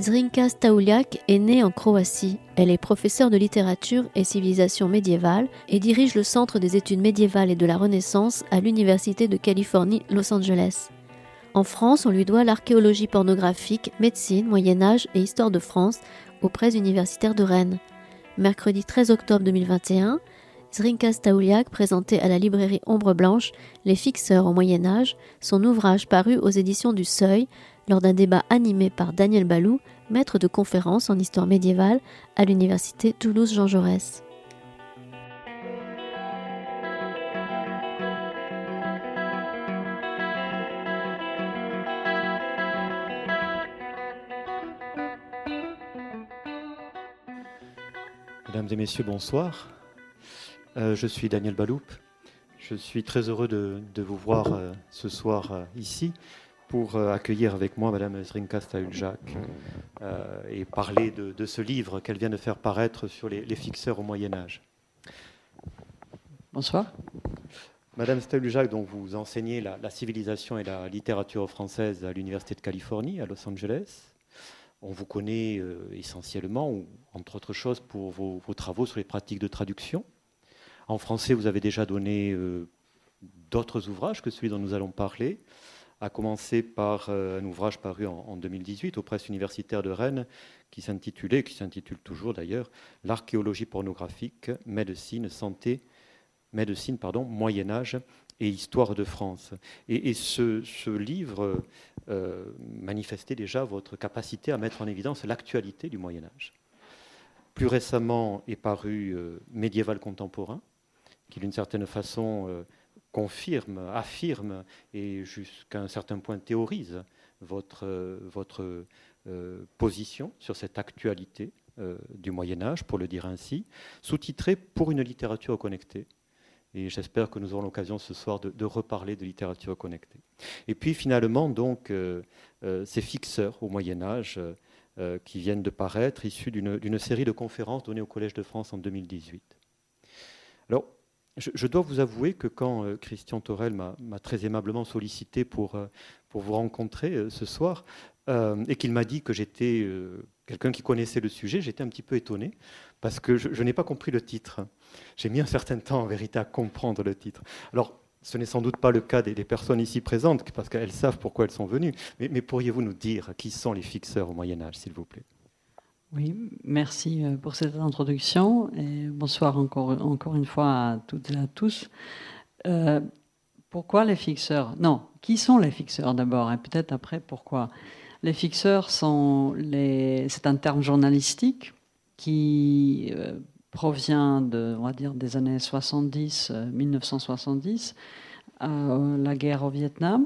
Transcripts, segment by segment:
Zrinka Stauliak est née en Croatie. Elle est professeure de littérature et civilisation médiévale et dirige le Centre des études médiévales et de la Renaissance à l'Université de Californie, Los Angeles. En France, on lui doit l'archéologie pornographique, médecine, Moyen-Âge et histoire de France aux presses universitaires de Rennes. Mercredi 13 octobre 2021, Zrinka Stauliak présentait à la librairie Ombre Blanche Les fixeurs au Moyen-Âge, son ouvrage paru aux éditions du Seuil, lors d'un débat animé par Daniel Balou, maître de conférences en histoire médiévale à l'université Toulouse-Jean Jaurès. Mesdames et messieurs, bonsoir. Je suis Daniel Baloup. Je suis très heureux de vous voir ce soir ici pour accueillir avec moi Madame Zrinka Stauliak et parler de ce livre qu'elle vient de faire paraître sur les fixeurs au Moyen-Âge. Bonsoir. Madame Stauliak, dont vous enseignez la civilisation et la littérature française à l'Université de Californie, à Los Angeles. On vous connaît essentiellement, ou entre autres choses, pour vos travaux sur les pratiques de traduction. En français, vous avez déjà donné d'autres ouvrages que celui dont nous allons parler, à commencer par un ouvrage paru en 2018 aux presses universitaires de Rennes, qui s'intitule toujours d'ailleurs, « L'archéologie pornographique, médecine, Moyen-Âge et histoire de France ». Et ce livre manifestait déjà votre capacité à mettre en évidence l'actualité du Moyen-Âge. Plus récemment est paru Médiéval contemporain, qui d'une certaine façon confirme, affirme et jusqu'à un certain point théorise votre position sur cette actualité du Moyen-Âge, pour le dire ainsi, sous-titré « Pour une littérature connectée ». Et j'espère que nous aurons l'occasion ce soir de reparler de littérature connectée. Et puis finalement, donc, ces fixeurs au Moyen-Âge qui viennent de paraître, issus d'une série de conférences données au Collège de France en 2018. Alors, je dois vous avouer que quand Christian Thorel m'a très aimablement sollicité pour vous rencontrer ce soir, et qu'il m'a dit que j'étais quelqu'un qui connaissait le sujet, j'étais un petit peu étonné, parce que je n'ai pas compris le titre. J'ai mis un certain temps, en vérité, à comprendre le titre. Alors, ce n'est sans doute pas le cas des personnes ici présentes, parce qu'elles savent pourquoi elles sont venues, mais pourriez-vous nous dire qui sont les fixeurs au Moyen-Âge, s'il vous plaît ? Oui, merci pour cette introduction et bonsoir encore une fois à toutes et à tous. Pourquoi les fixeurs ? Non, qui sont les fixeurs d'abord et peut-être après pourquoi ? Les fixeurs c'est un terme journalistique qui provient on va dire, des années 1970, la guerre au Vietnam.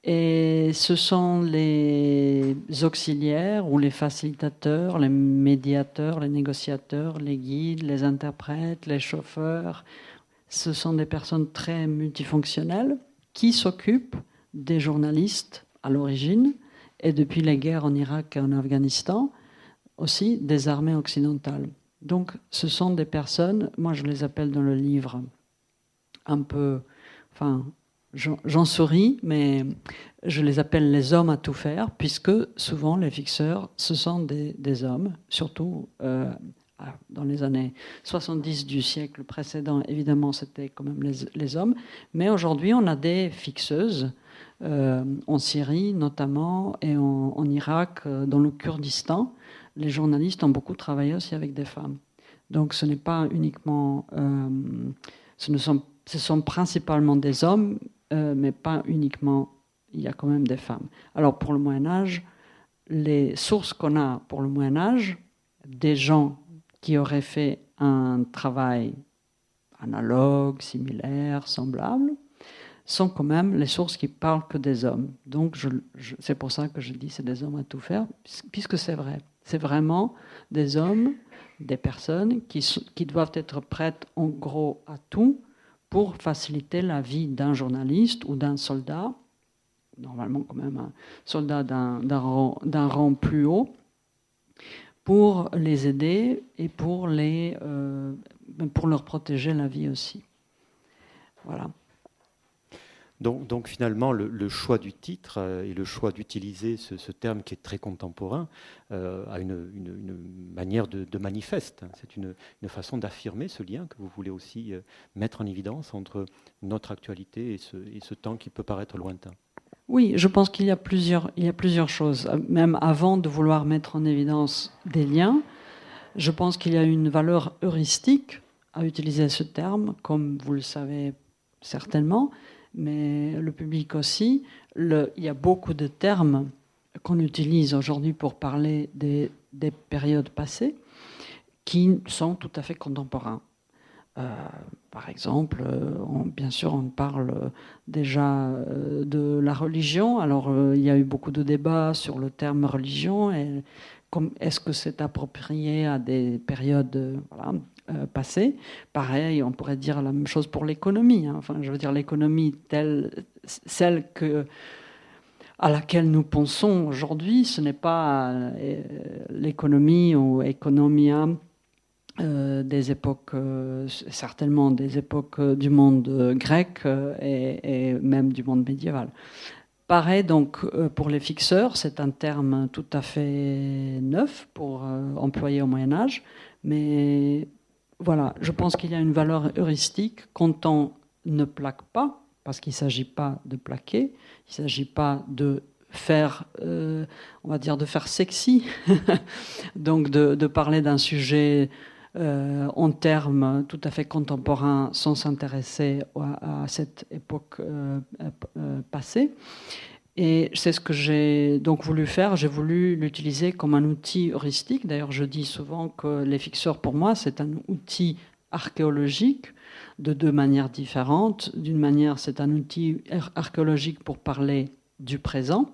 Et ce sont les auxiliaires ou les facilitateurs, les médiateurs, les négociateurs, les guides, les interprètes, les chauffeurs. Ce sont des personnes très multifonctionnelles qui s'occupent des journalistes à l'origine et depuis les guerres en Irak et en Afghanistan, aussi des armées occidentales. Donc ce sont des personnes, moi je les appelle dans le livre un peu... J'en souris, mais je les appelle les hommes à tout faire, puisque souvent les fixeurs, ce sont des hommes, surtout dans les années 70 du siècle précédent, évidemment c'était quand même les hommes, mais aujourd'hui on a des fixeuses, en Syrie notamment, et en Irak, dans le Kurdistan. Les journalistes ont beaucoup travaillé aussi avec des femmes. Donc ce n'est pas uniquement... ce sont principalement des hommes, mais pas uniquement, il y a quand même des femmes. Alors pour le Moyen-Âge, les sources qu'on a pour le Moyen-Âge, des gens qui auraient fait un travail analogue, similaire, semblable, sont quand même les sources qui parlent que des hommes. Donc c'est pour ça que je dis c'est des hommes à tout faire, puisque c'est vrai. C'est vraiment des hommes, des personnes qui doivent être prêtes en gros à tout, pour faciliter la vie d'un journaliste ou d'un soldat, normalement quand même un soldat d'un rang plus haut, pour les aider et pour leur protéger la vie aussi. Voilà. Donc finalement, le choix du titre et le choix d'utiliser ce terme qui est très contemporain a une manière de manifeste. C'est une façon d'affirmer ce lien que vous voulez aussi mettre en évidence entre notre actualité et ce temps qui peut paraître lointain. Oui, je pense qu'il y a plusieurs choses. Même avant de vouloir mettre en évidence des liens, je pense qu'il y a une valeur heuristique à utiliser ce terme, comme vous le savez certainement, mais le public aussi. Il y a beaucoup de termes qu'on utilise aujourd'hui pour parler des périodes passées qui sont tout à fait contemporains. Par exemple, bien sûr, on parle déjà de la religion. Alors, il y a eu beaucoup de débats sur le terme religion et est-ce que c'est approprié à des périodes passées. Pareil, on pourrait dire la même chose pour l'économie. Hein. Enfin, je veux dire, l'économie celle à laquelle nous pensons aujourd'hui, ce n'est pas l'économie ou economia des époques, certainement des époques du monde grec et même du monde médiéval. Pareil, donc, pour les fixeurs, c'est un terme tout à fait neuf pour employer au Moyen-Âge, mais voilà, je pense qu'il y a une valeur heuristique quand on ne plaque pas, parce qu'il ne s'agit pas de plaquer, il ne s'agit pas de faire, on va dire, de faire sexy, donc de parler d'un sujet en termes tout à fait contemporains sans s'intéresser à cette époque passée. Et c'est ce que j'ai donc voulu faire. J'ai voulu l'utiliser comme un outil heuristique. D'ailleurs, je dis souvent que les fixeurs, pour moi, c'est un outil archéologique de deux manières différentes. D'une manière, c'est un outil archéologique pour parler du présent.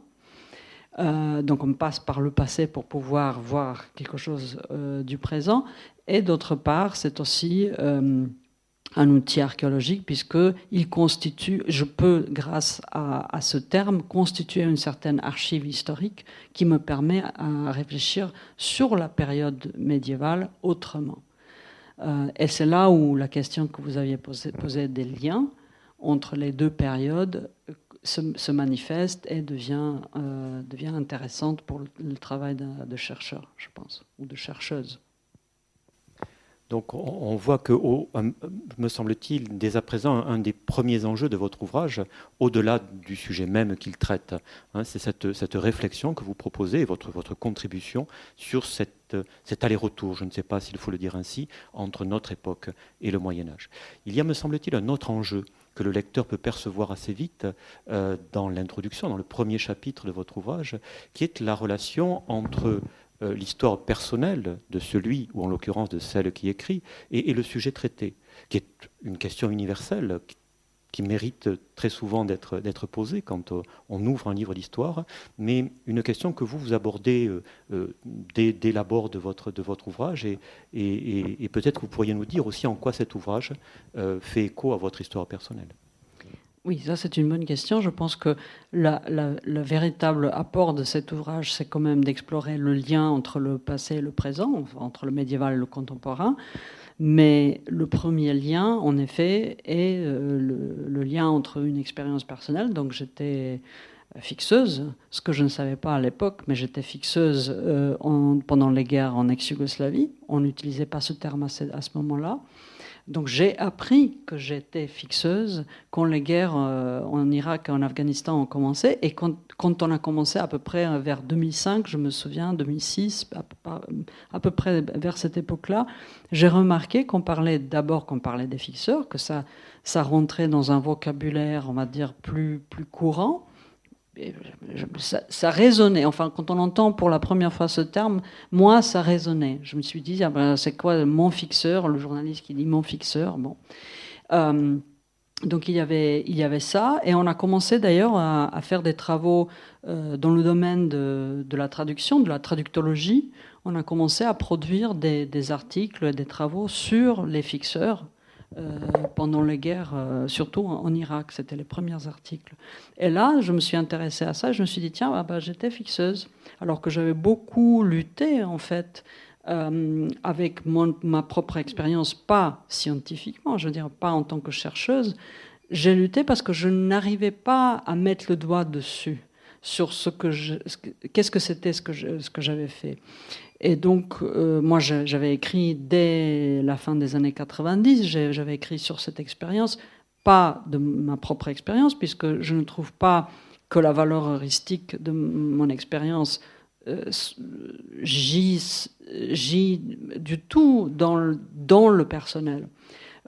Donc on passe par le passé pour pouvoir voir quelque chose du présent. Et d'autre part, c'est aussi un outil archéologique puisqu'il constitue, je peux, grâce à ce terme, constituer une certaine archive historique qui me permet à réfléchir sur la période médiévale autrement. Et c'est là où la question que vous aviez posée des liens entre les deux périodes se manifeste et devient intéressante pour le travail de chercheur, je pense, ou de chercheuse. Donc on voit que, me semble-t-il, dès à présent, un des premiers enjeux de votre ouvrage, au-delà du sujet même qu'il traite, hein, c'est cette réflexion que vous proposez, votre contribution sur cet aller-retour, je ne sais pas s'il faut le dire ainsi, entre notre époque et le Moyen-Âge. Il y a, me semble-t-il, un autre enjeu que le lecteur peut percevoir assez vite dans l'introduction, dans le premier chapitre de votre ouvrage, qui est la relation entre l'histoire personnelle de celui, ou en l'occurrence de celle qui écrit, et le sujet traité, qui est une question universelle qui mérite très souvent d'être posée quand on ouvre un livre d'histoire, mais une question que vous abordez dès l'abord de votre ouvrage, et peut-être que vous pourriez nous dire aussi en quoi cet ouvrage fait écho à votre histoire personnelle. Oui, ça c'est une bonne question. Je pense que le véritable apport de cet ouvrage, c'est quand même d'explorer le lien entre le passé et le présent, entre le médiéval et le contemporain. Mais le premier lien, en effet, est le lien entre une expérience personnelle. Donc j'étais fixeuse, ce que je ne savais pas à l'époque, mais j'étais fixeuse pendant les guerres en ex-Yougoslavie. On n'utilisait pas ce terme à ce moment-là. Donc j'ai appris que j'étais fixeuse quand les guerres en Irak et en Afghanistan ont commencé. Et quand on a commencé à peu près vers 2005, je me souviens, 2006, à peu près vers cette époque-là, j'ai remarqué qu'on parlait des fixeurs, que ça rentrait dans un vocabulaire, on va dire, plus courant. Ça résonnait. Enfin, quand on entend pour la première fois ce terme, moi, ça résonnait. Je me suis dit, c'est quoi mon fixeur? Le journaliste qui dit mon fixeur. Bon. Donc il y avait ça, et on a commencé d'ailleurs à faire des travaux dans le domaine de la traduction, de la traductologie. On a commencé à produire des articles, des travaux sur les fixeurs. Pendant les guerres, surtout en Irak, c'était les premiers articles. Et là, je me suis intéressée à ça, je me suis dit, tiens, j'étais fixeuse, alors que j'avais beaucoup lutté, en fait, avec ma propre expérience, pas scientifiquement, je veux dire, pas en tant que chercheuse, j'ai lutté parce que je n'arrivais pas à mettre le doigt dessus, sur qu'est-ce que c'était ce que j'avais fait. Et donc, moi, j'avais écrit dès la fin des années 90, j'avais écrit sur cette expérience, pas de ma propre expérience, puisque je ne trouve pas que la valeur heuristique de mon expérience gît du tout dans le personnel.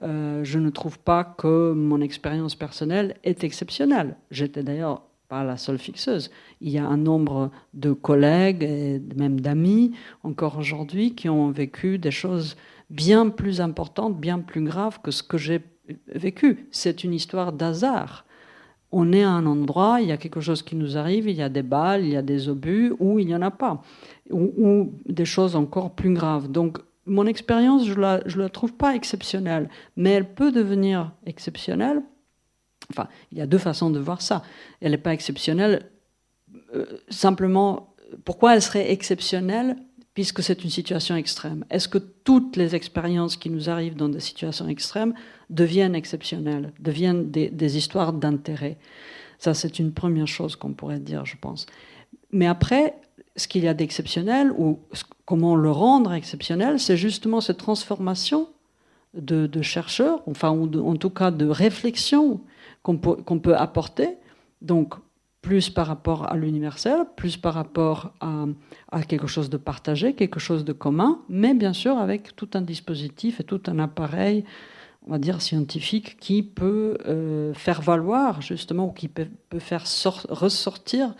Je ne trouve pas que mon expérience personnelle est exceptionnelle. J'étais d'ailleurs pas la seule fixeuse. Il y a un nombre de collègues et même d'amis, encore aujourd'hui, qui ont vécu des choses bien plus importantes, bien plus graves que ce que j'ai vécu. C'est une histoire d'hasard. On est à un endroit, il y a quelque chose qui nous arrive, il y a des balles, il y a des obus, ou il n'y en a pas, ou des choses encore plus graves. Donc, mon expérience, je la trouve pas exceptionnelle, mais elle peut devenir exceptionnelle. Enfin, il y a deux façons de voir ça. Elle n'est pas exceptionnelle. Simplement, pourquoi elle serait exceptionnelle puisque c'est une situation extrême? Est-ce que toutes les expériences qui nous arrivent dans des situations extrêmes deviennent exceptionnelles, deviennent des histoires d'intérêt? Ça, c'est une première chose qu'on pourrait dire, je pense. Mais après, ce qu'il y a d'exceptionnel, ou comment le rendre exceptionnel, c'est justement cette transformation de chercheurs, enfin, ou en tout cas de réflexion qu'on peut apporter, donc plus par rapport à l'universel, plus par rapport à quelque chose de partagé, quelque chose de commun, mais bien sûr avec tout un dispositif et tout un appareil, on va dire scientifique, qui peut faire valoir justement, ou qui peut faire ressortir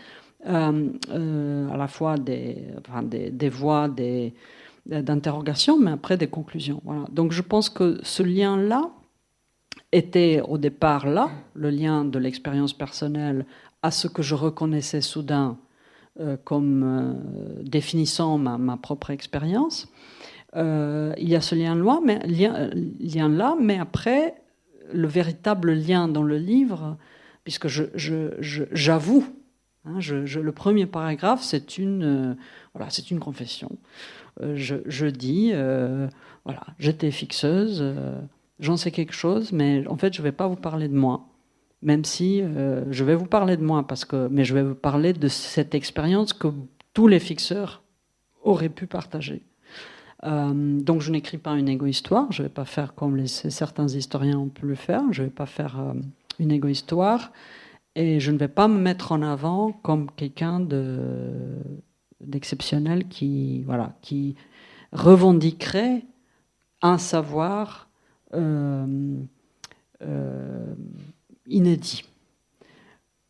à la fois des voies d'interrogation, mais après des conclusions. Voilà. Donc je pense que ce lien-là était au départ là, le lien de l'expérience personnelle à ce que je reconnaissais soudain comme définissant ma propre expérience. Il y a ce lien-là, mais après, le véritable lien dans le livre, puisque j'avoue, hein, le premier paragraphe, c'est une confession. Je dis, voilà, j'étais fixeuse, j'en sais quelque chose, mais en fait, je ne vais pas vous parler de moi. Même si je vais vous parler de moi, mais je vais vous parler de cette expérience que tous les fixeurs auraient pu partager. Donc je n'écris pas une égo-histoire, je ne vais pas faire comme certains historiens ont pu le faire, je ne vais pas faire une égo-histoire, et je ne vais pas me mettre en avant comme quelqu'un d'exceptionnel qui revendiquerait un savoir inédit.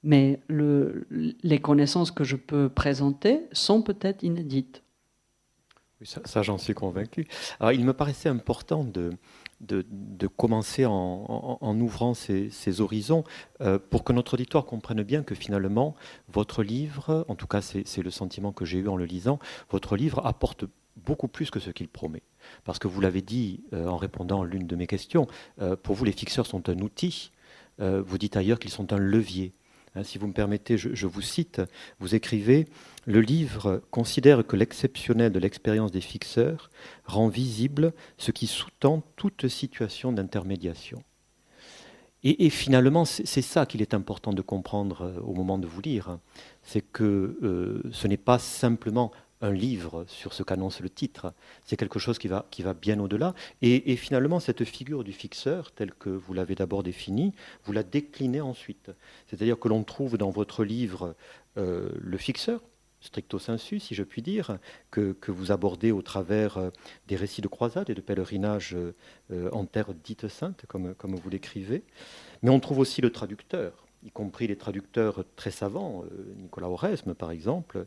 Mais les connaissances que je peux présenter sont peut-être inédites. Oui, ça j'en suis convaincu. Alors, il me paraissait important de commencer en ouvrant ces horizons pour que notre auditoire comprenne bien que finalement, votre livre, en tout cas c'est le sentiment que j'ai eu en le lisant, votre livre apporte beaucoup plus que ce qu'il promet. Parce que vous l'avez dit en répondant à l'une de mes questions, pour vous les fixeurs sont un outil, vous dites ailleurs qu'ils sont un levier. Si vous me permettez, je vous cite, vous écrivez « Le livre considère que l'exceptionnel de l'expérience des fixeurs rend visible ce qui sous-tend toute situation d'intermédiation. » Et finalement, c'est ça qu'il est important de comprendre au moment de vous lire, c'est que ce n'est pas simplement un livre sur ce qu'annonce le titre, c'est quelque chose qui va bien au-delà. Et finalement, cette figure du fixeur, telle que vous l'avez d'abord définie, vous la déclinez ensuite. C'est-à-dire que l'on trouve dans votre livre le fixeur, stricto sensu, si je puis dire, que vous abordez au travers des récits de croisade et de pèlerinage en terre dite sainte, comme vous l'écrivez. Mais on trouve aussi le traducteur, y compris les traducteurs très savants, Nicolas Oresme par exemple.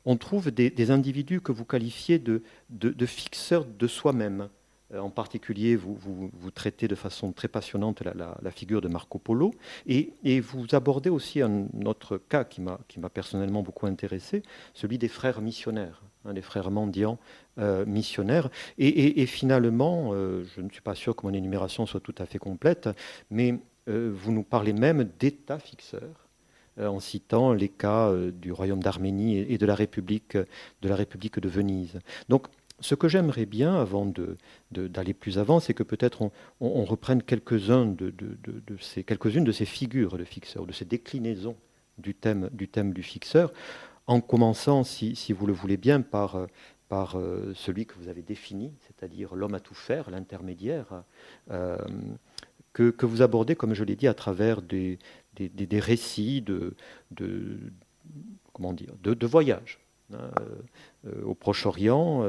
On trouve des individus que vous qualifiez de fixeurs de soi-même. En particulier, vous traitez de façon très passionnante la figure de Marco Polo, et vous abordez aussi un autre cas qui m'a personnellement beaucoup intéressé, celui des frères missionnaires, les frères mendiants missionnaires. Et finalement, je ne suis pas sûr que mon énumération soit tout à fait complète, mais vous nous parlez même d'états fixeurs, en citant les cas du royaume d'Arménie et de la République de Venise. Donc, Ce que j'aimerais bien, avant d'aller plus avant, c'est que peut-être on reprenne quelques-unes de ces figures de fixeurs, de ces déclinaisons du thème du fixeur, en commençant, si vous le voulez bien, par celui que vous avez défini, c'est-à-dire l'homme à tout faire, l'intermédiaire, que vous abordez, comme je l'ai dit, à travers des récits comment dire, de voyages au Proche-Orient,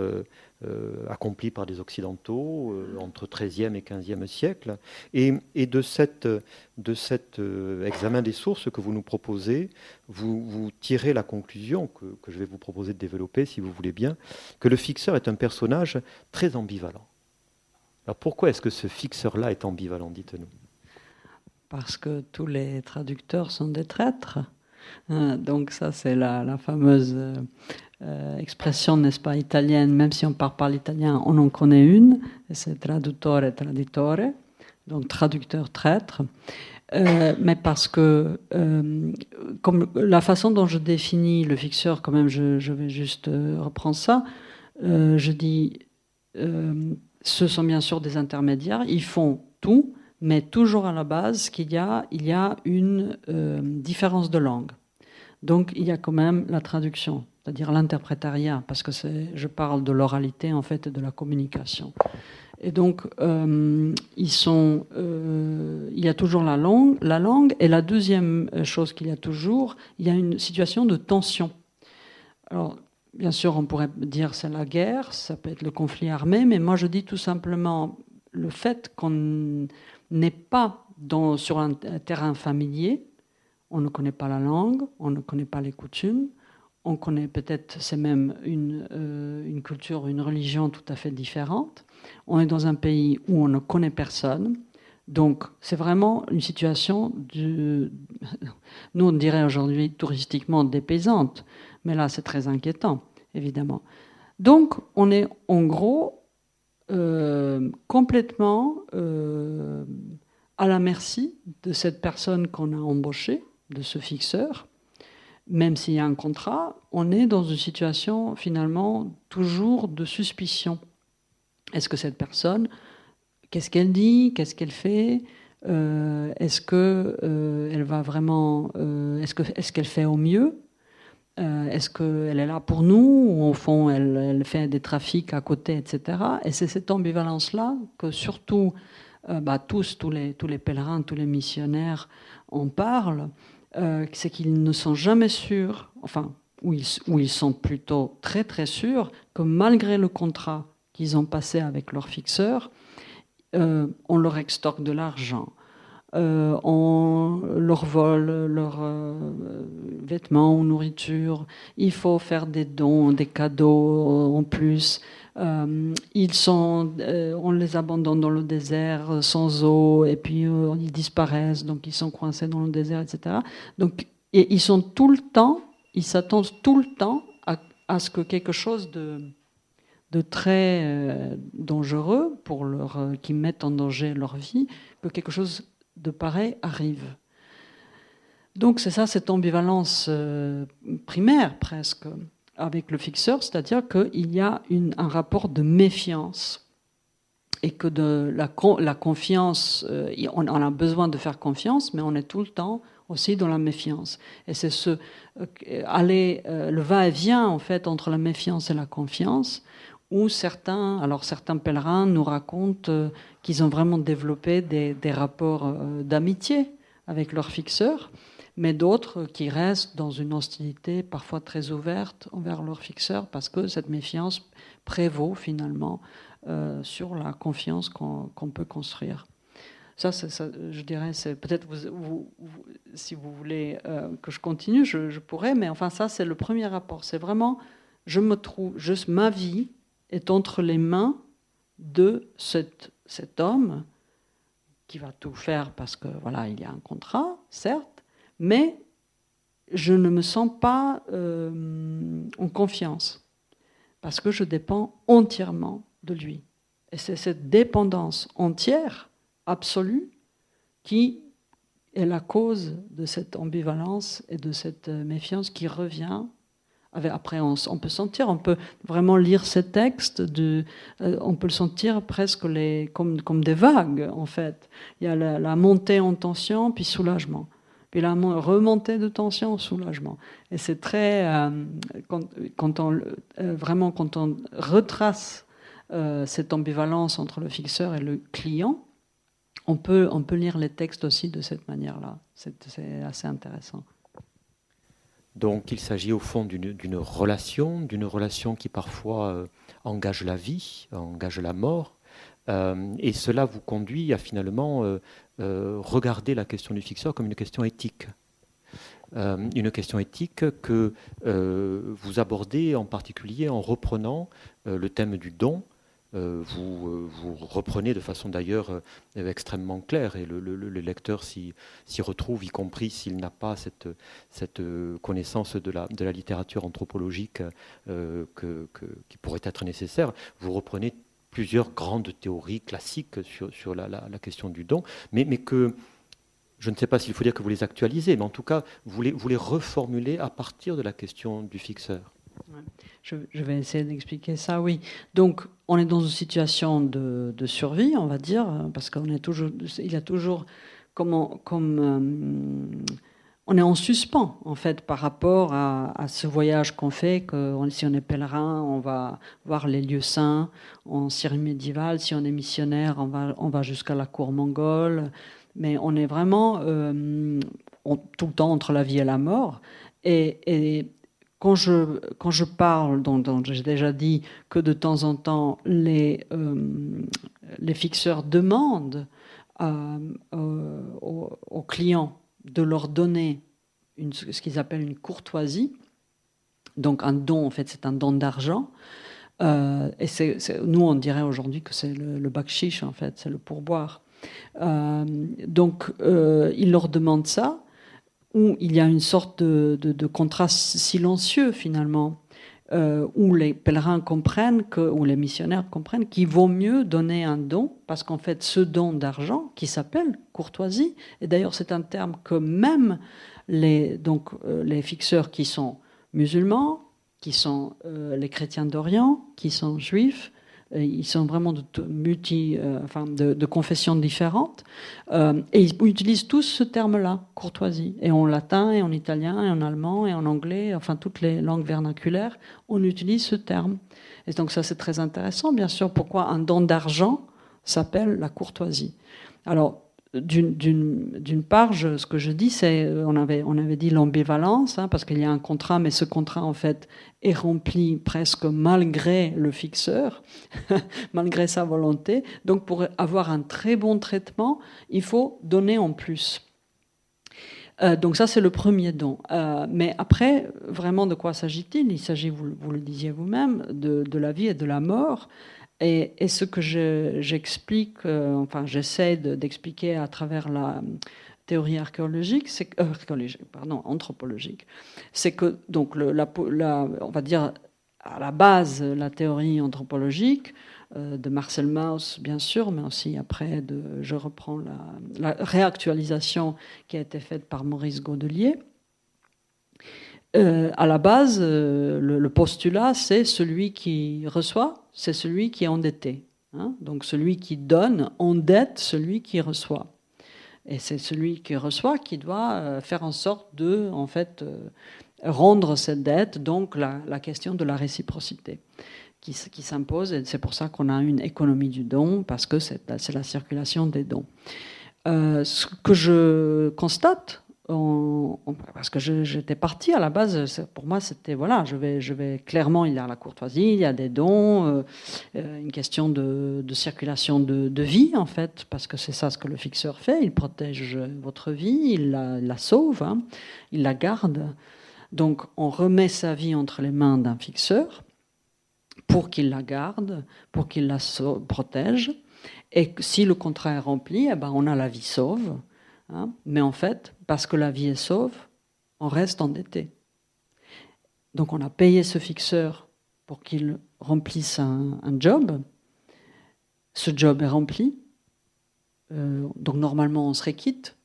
accomplis par des Occidentaux entre XIIIe et XVe siècle. Et de cet examen des sources que vous nous proposez, vous tirez la conclusion que je vais vous proposer de développer, si vous voulez bien, que le fixeur est un personnage très ambivalent. Alors pourquoi est-ce que ce fixeur-là est ambivalent, dites-nous? Parce que tous les traducteurs sont des traîtres. Donc ça, c'est la fameuse expression, n'est-ce pas, italienne. Même si on parle pas l'italien, on en connaît une. C'est traduttore, traditore. Donc traducteur, traître. Mais parce que, comme la façon dont je définis le fixeur, quand même, je vais juste reprendre ça. Je dis, ce sont bien sûr des intermédiaires. Ils font tout, mais toujours à la base qu'il y a une différence de langue. Donc il y a quand même la traduction, c'est-à-dire l'interprétariat, parce que je parle de l'oralité en fait et de la communication. Et donc il y a toujours la langue, et la deuxième chose qu'il y a toujours, il y a une situation de tension. Alors bien sûr on pourrait dire c'est la guerre, ça peut être le conflit armé, mais moi je dis tout simplement le fait qu'on n'est pas sur un terrain familier, on ne connaît pas la langue, on ne connaît pas les coutumes, on connaît peut-être, c'est même une culture, une religion tout à fait différente. On est dans un pays où on ne connaît personne, donc c'est vraiment une situation, nous on dirait aujourd'hui touristiquement dépaysante, mais là c'est très inquiétant, évidemment. Donc on est en gros complètement à la merci de cette personne qu'on a embauchée, de ce fixeur. Même s'il y a un contrat, on est dans une situation finalement toujours de suspicion. Est-ce que cette personne, qu'est-ce qu'elle dit, qu'est-ce qu'elle fait, est-ce qu'elle va vraiment, est-ce qu'elle fait au mieux, est-ce qu'elle est là pour nous, ou au fond elle fait des trafics à côté, etc. Et c'est cette ambivalence-là que surtout tous les pèlerins, tous les missionnaires en parlent, c'est qu'ils ne sont jamais sûrs, enfin, ou ils sont plutôt très très sûrs que malgré le contrat qu'ils ont passé avec leur fixeur, on leur extorque de l'argent, on leur vole leurs vêtements ou nourriture, il faut faire des dons, des cadeaux en plus. On les abandonne dans le désert sans eau, et puis ils disparaissent, donc ils sont coincés dans le désert, etc. Donc, et ils sont tout le temps, ils s'attendent tout le temps à ce que quelque chose de très dangereux qui mette en danger leur vie, que quelque chose de pareil arrive. Donc c'est ça, cette ambivalence primaire presque avec le fixeur, c'est-à-dire qu'il y a un rapport de méfiance, et que la confiance, on a besoin de faire confiance, mais on est tout le temps aussi dans la méfiance. Et c'est le va-et-vient en fait entre la méfiance et la confiance, où certains pèlerins nous racontent qu'ils ont vraiment développé des rapports d'amitié avec leur fixeur, mais d'autres qui restent dans une hostilité parfois très ouverte envers leur fixeur, parce que cette méfiance prévaut finalement sur la confiance qu'on peut construire. Ça, je dirais, c'est peut-être si vous voulez que je continue, je pourrais, mais enfin ça c'est le premier rapport. C'est vraiment, ma vie est entre les mains de cet homme qui va tout faire parce que voilà, il y a un contrat, certes, mais je ne me sens pas en confiance parce que je dépends entièrement de lui. Et c'est cette dépendance entière, absolue, qui est la cause de cette ambivalence et de cette méfiance qui revient Après, on peut sentir, on peut vraiment lire ces textes, on peut le sentir presque comme des vagues, en fait. Il y a la montée en tension, puis soulagement. Puis la remontée de tension, soulagement. Et c'est très... quand on retrace cette ambivalence entre le fixeur et le client, on peut lire les textes aussi de cette manière-là. C'est assez intéressant. Donc il s'agit au fond d'une relation qui parfois engage la vie, engage la mort, et cela vous conduit à finalement regarder la question du fixeur comme une question éthique. Une question éthique que vous abordez en particulier en reprenant le thème du don. Vous reprenez de façon d'ailleurs extrêmement claire, et le lecteur s'y retrouve, y compris s'il n'a pas cette connaissance de la littérature anthropologique qui pourrait être nécessaire. Vous reprenez plusieurs grandes théories classiques sur la question du don, mais que je ne sais pas s'il faut dire que vous les actualisez, mais en tout cas, vous les reformulez à partir de la question du fixeur. Je vais essayer d'expliquer ça, oui. Donc, on est dans une situation de survie, on va dire, parce qu'on est toujours, il y a toujours, on est en suspens, en fait, par rapport à ce voyage qu'on fait, que si on est pèlerin, on va voir les lieux saints en Syrie médiévale, si on est missionnaire, on va jusqu'à la cour mongole, mais on est vraiment tout le temps entre la vie et la mort, et quand je parle, dont j'ai déjà dit que de temps en temps les fixeurs demandent aux clients de leur donner ce qu'ils appellent une courtoisie, donc un don, en fait c'est un don d'argent, et nous on dirait aujourd'hui que c'est le bakshish, en fait, c'est le pourboire. Donc ils leur demandent ça, où il y a une sorte de contraste silencieux finalement, où les pèlerins comprennent, ou les missionnaires comprennent qu'il vaut mieux donner un don, parce qu'en fait ce don d'argent, qui s'appelle courtoisie, et d'ailleurs c'est un terme que même les fixeurs qui sont musulmans, qui sont les chrétiens d'Orient, qui sont juifs, ils sont vraiment de confessions différentes, et ils utilisent tous ce terme-là, courtoisie. Et en latin, et en italien, et en allemand, et en anglais, enfin toutes les langues vernaculaires, on utilise ce terme. Et donc ça, c'est très intéressant, bien sûr. Pourquoi un don d'argent s'appelle la courtoisie? Alors, d'une part, ce que je dis, c'est, on avait dit l'ambivalence, parce qu'il y a un contrat, mais ce contrat, en fait, est rempli presque malgré le fixeur, malgré sa volonté. Donc, pour avoir un très bon traitement, il faut donner en plus. Donc ça, c'est le premier don. Mais après, vraiment, de quoi s'agit-il? Il s'agit, vous le disiez vous-même, de la vie et de la mort. Et ce que j'explique, j'essaie d'expliquer à travers la théorie archéologique, anthropologique, c'est que donc on va dire à la base la théorie anthropologique de Marcel Mauss, bien sûr, mais aussi après je reprends la réactualisation qui a été faite par Maurice Godelier. À la base, le postulat, c'est celui qui reçoit, c'est celui qui est endetté. Donc celui qui donne endette celui qui reçoit. Et c'est celui qui reçoit qui doit faire en sorte de, en fait, rendre cette dette, donc la question de la réciprocité qui s'impose. Et c'est pour ça qu'on a une économie du don, parce que c'est la circulation des dons. Ce que je constate, parce que j'étais partie à la base, pour moi c'était voilà, je vais clairement, il y a la courtoisie, il y a des dons, une question de circulation de vie en fait, parce que c'est ça ce que le fixeur fait, il protège votre vie, il la sauve, il la garde. Donc on remet sa vie entre les mains d'un fixeur pour qu'il la garde, pour qu'il la protège, et si le contrat est rempli, on a la vie sauve. Mais en fait, parce que la vie est sauve, on reste endetté. Donc on a payé ce fixeur pour qu'il remplisse un job. Ce job est rempli. Donc normalement on serait quitte.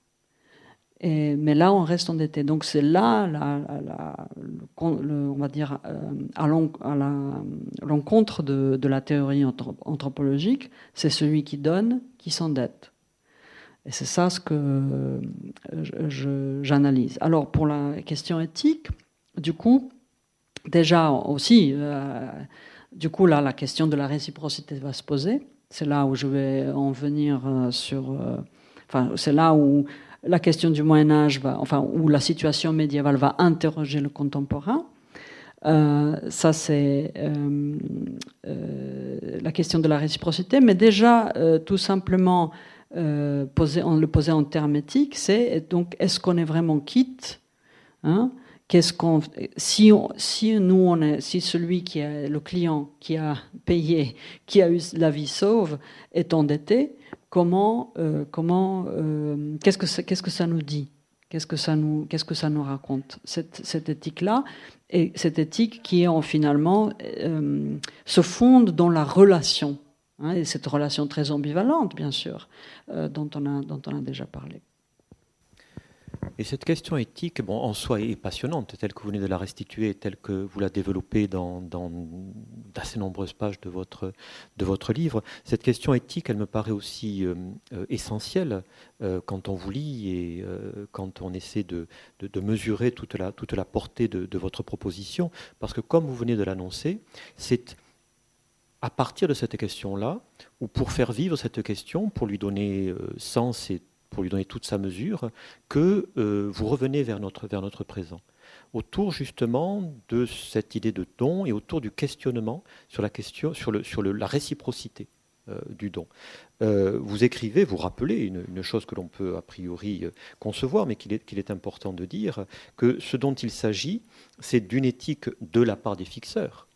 Mais là, on reste endetté. Donc c'est là, on va dire, à l'encontre de la théorie anthropologique, c'est celui qui donne qui s'endette. Et c'est ça ce que j'analyse. Alors pour la question éthique, du coup, déjà aussi, du coup là, la question de la réciprocité va se poser. C'est là où je vais en venir c'est là où la question du Moyen-Âge où la situation médiévale va interroger le contemporain. Ça, c'est la question de la réciprocité. Mais déjà, tout simplement, le poser en termes éthiques, c'est donc, est-ce qu'on est vraiment quitte, hein? Si celui qui est le client qui a payé, qui a eu la vie sauve, est endetté, qu'est-ce que ça nous dit? Qu'est-ce que ça nous raconte, cette éthique-là? Et cette éthique qui finalement se fonde dans la relation, hein, et cette relation très ambivalente, bien sûr, dont on a déjà parlé. Et cette question éthique, en soi, est passionnante, telle que vous venez de la restituer, telle que vous la développez dans d'assez nombreuses pages de votre livre. Cette question éthique, elle me paraît aussi essentielle quand on vous lit et quand on essaie de mesurer toute la portée de votre proposition, parce que comme vous venez de l'annoncer, c'est à partir de cette question-là, ou pour faire vivre cette question, pour lui donner sens et pour lui donner toute sa mesure, que vous revenez vers notre présent. Autour justement de cette idée de don et autour du questionnement sur la réciprocité du don. Vous écrivez, vous rappelez une chose que l'on peut a priori concevoir, mais qu'il est important de dire, que ce dont il s'agit, c'est d'une éthique de la part des fixeurs.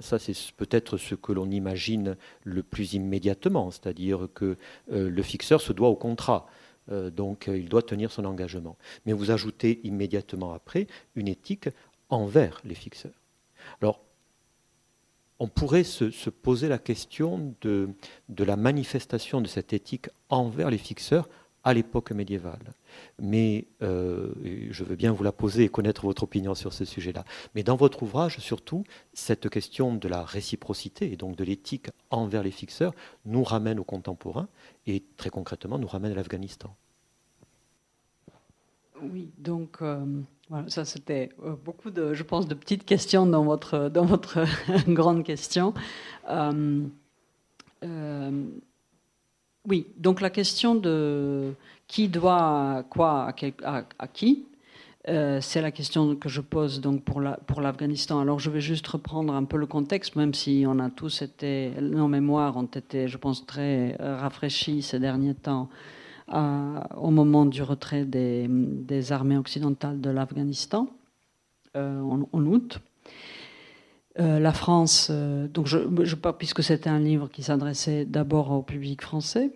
Ça, c'est peut-être ce que l'on imagine le plus immédiatement, c'est-à-dire que le fixeur se doit au contrat. Donc il doit tenir son engagement. Mais vous ajoutez immédiatement après une éthique envers les fixeurs. Alors, on pourrait se poser la question de la manifestation de cette éthique envers les fixeurs à l'époque médiévale. Mais je veux bien vous la poser et connaître votre opinion sur ce sujet-là. Mais dans votre ouvrage, surtout, cette question de la réciprocité et donc de l'éthique envers les fixeurs nous ramène aux contemporains et très concrètement nous ramène à l'Afghanistan. Oui, donc voilà, ça c'était beaucoup de petites questions dans votre grande question. Oui, donc la question de qui doit quoi à qui, c'est la question que je pose donc pour l'Afghanistan. Alors je vais juste reprendre un peu le contexte, même si on a tous été, nos mémoires ont été, je pense, très rafraîchis ces derniers temps au moment du retrait des armées occidentales de l'Afghanistan en août. La France, donc puisque c'était un livre qui s'adressait d'abord au public français,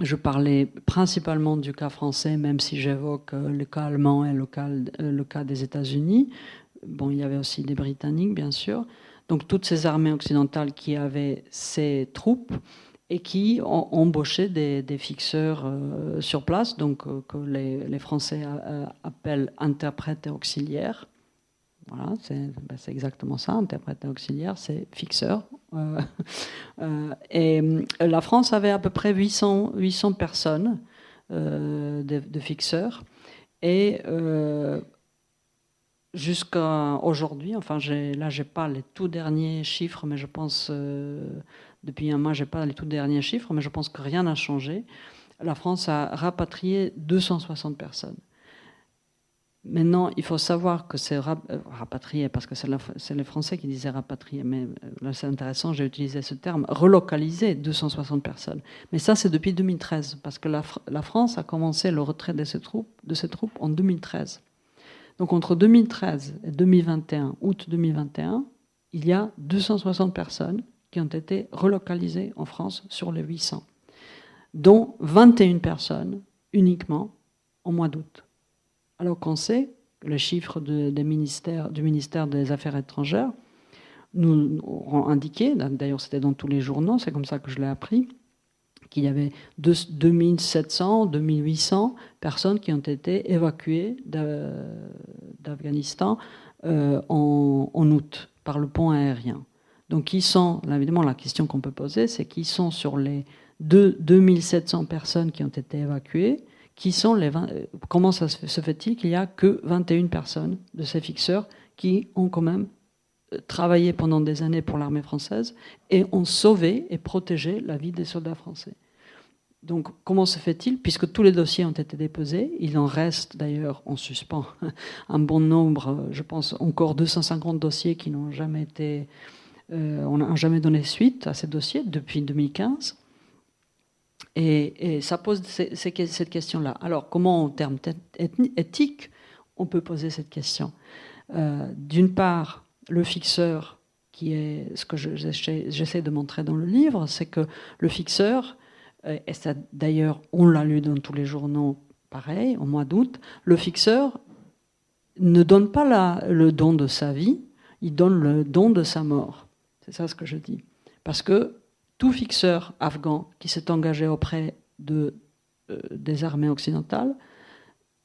je parlais principalement du cas français, même si j'évoque le cas allemand et le cas des États-Unis. Bon, il y avait aussi des Britanniques, bien sûr. Donc toutes ces armées occidentales qui avaient ces troupes et qui ont embauché des fixeurs sur place, donc que les Français appellent interprètes et auxiliaires. Voilà, c'est exactement ça, interprète et auxiliaire, c'est fixeur. Et la France avait à peu près 800 personnes de fixeurs. Et jusqu'à aujourd'hui, enfin là j'ai pas les tout derniers chiffres, mais je pense, depuis un mois j'ai pas les tout derniers chiffres, mais je pense que rien n'a changé. La France a rapatrié 260 personnes. Maintenant, il faut savoir que c'est rapatrié, parce que c'est les Français qui disaient rapatrier, mais là c'est intéressant, j'ai utilisé ce terme, relocaliser 260 personnes. Mais ça, c'est depuis 2013, parce que la France a commencé le retrait de ces troupes en 2013. Donc entre 2013 et 2021, août 2021, il y a 260 personnes qui ont été relocalisées en France sur les 800, dont 21 personnes uniquement au mois d'août. Alors qu'on sait que les chiffres du ministère des Affaires étrangères nous ont indiqué, d'ailleurs c'était dans tous les journaux, c'est comme ça que je l'ai appris, qu'il y avait 2700, 2800 personnes qui ont été évacuées d'Afghanistan en août par le pont aérien. Donc, qui sont, évidemment, la question qu'on peut poser, c'est qui sont sur les 2700 personnes qui ont été évacuées, comment ça se fait-il qu'il n'y a que 21 personnes de ces fixeurs qui ont quand même travaillé pendant des années pour l'armée française et ont sauvé et protégé la vie des soldats français. Donc, comment se fait-il? Puisque tous les dossiers ont été déposés, il en reste d'ailleurs en suspens un bon nombre, je pense encore 250 dossiers qui n'ont jamais été... on n'a jamais donné suite à ces dossiers depuis 2015. Et ça pose cette question-là. Alors, comment, en termes éthiques, on peut poser cette question? D'une part, le fixeur, qui est ce que j'essaie de montrer dans le livre, c'est que le fixeur, et ça d'ailleurs on l'a lu dans tous les journaux, pareil, au mois d'août, le fixeur ne donne pas le don de sa vie, il donne le don de sa mort. C'est ça ce que je dis. Parce que tout fixeur afghan qui s'est engagé auprès des armées occidentales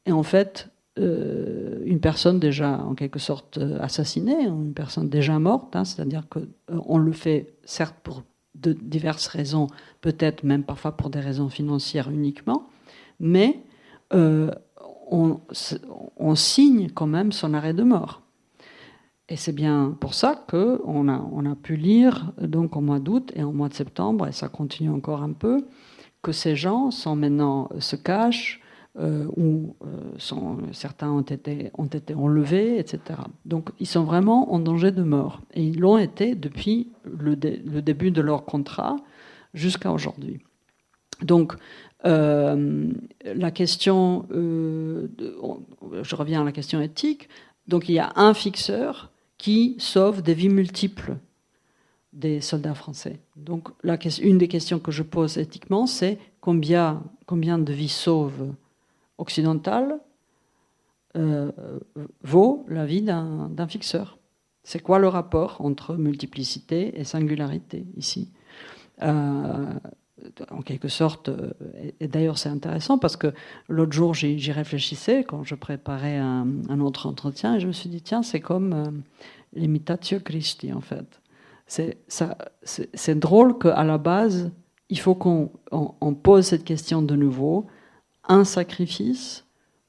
est en fait une personne déjà en quelque sorte assassinée, une personne déjà morte, c'est-à-dire qu'on le fait certes pour de diverses raisons, peut-être même parfois pour des raisons financières uniquement, mais on signe quand même son arrêt de mort. Et c'est bien pour ça qu'on a pu lire donc au mois d'août et au mois de septembre, et ça continue encore un peu, que ces gens se cachent, certains ont été enlevés, etc. Donc ils sont vraiment en danger de mort. Et ils l'ont été depuis le début de leur contrat jusqu'à aujourd'hui. Donc la question, je reviens à la question éthique, donc il y a un fixeur qui sauve des vies multiples des soldats français. Donc une des questions que je pose éthiquement, c'est combien de vies sauve occidentale vaut la vie d'un fixeur. C'est quoi le rapport entre multiplicité et singularité ici? En quelque sorte, et d'ailleurs c'est intéressant parce que l'autre jour j'y réfléchissais quand je préparais un autre entretien et je me suis dit tiens, c'est comme l'imitatio Christi en fait. C'est drôle qu'à la base il faut qu'on pose cette question de nouveau, un sacrifice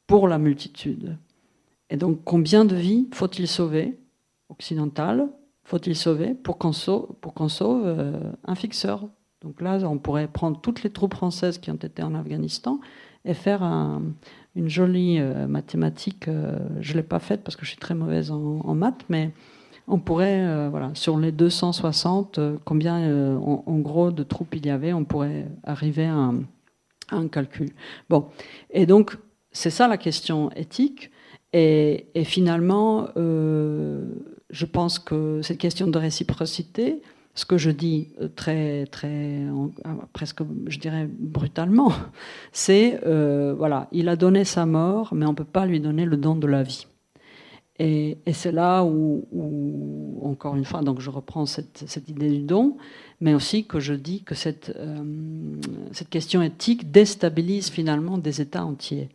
pour la multitude. Et donc combien de vies faut-il sauver occidentales, faut-il sauver pour qu'on sauve un fixeur? Donc là, on pourrait prendre toutes les troupes françaises qui ont été en Afghanistan et faire une jolie mathématique. Je ne l'ai pas faite parce que je suis très mauvaise en maths, mais on pourrait, sur les 260, combien en gros de troupes il y avait, on pourrait arriver à un calcul. Bon, et donc c'est ça la question éthique. Et finalement, je pense que cette question de réciprocité, ce que je dis presque, je dirais, brutalement, c'est, il a donné sa mort, mais on ne peut pas lui donner le don de la vie. Et c'est là où, encore une fois, donc je reprends cette idée du don, mais aussi que je dis que cette question éthique déstabilise finalement des États entiers.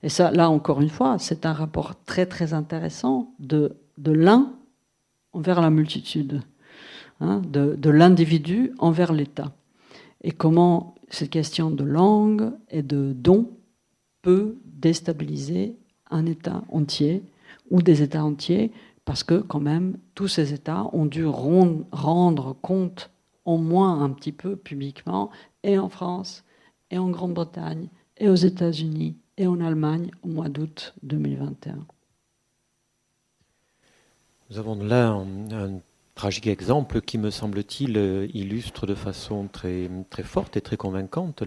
Et ça, là, encore une fois, c'est un rapport très, très intéressant de l'un envers la multitude. De l'individu envers l'État. Et comment cette question de langue et de don peut déstabiliser un État entier ou des États entiers, parce que quand même, tous ces États ont dû rendre compte, au moins un petit peu publiquement, et en France, et en Grande-Bretagne, et aux États-Unis, et en Allemagne, au mois d'août 2021. Nous avons là un tragique exemple qui, me semble-t-il, illustre de façon très, très forte et très convaincante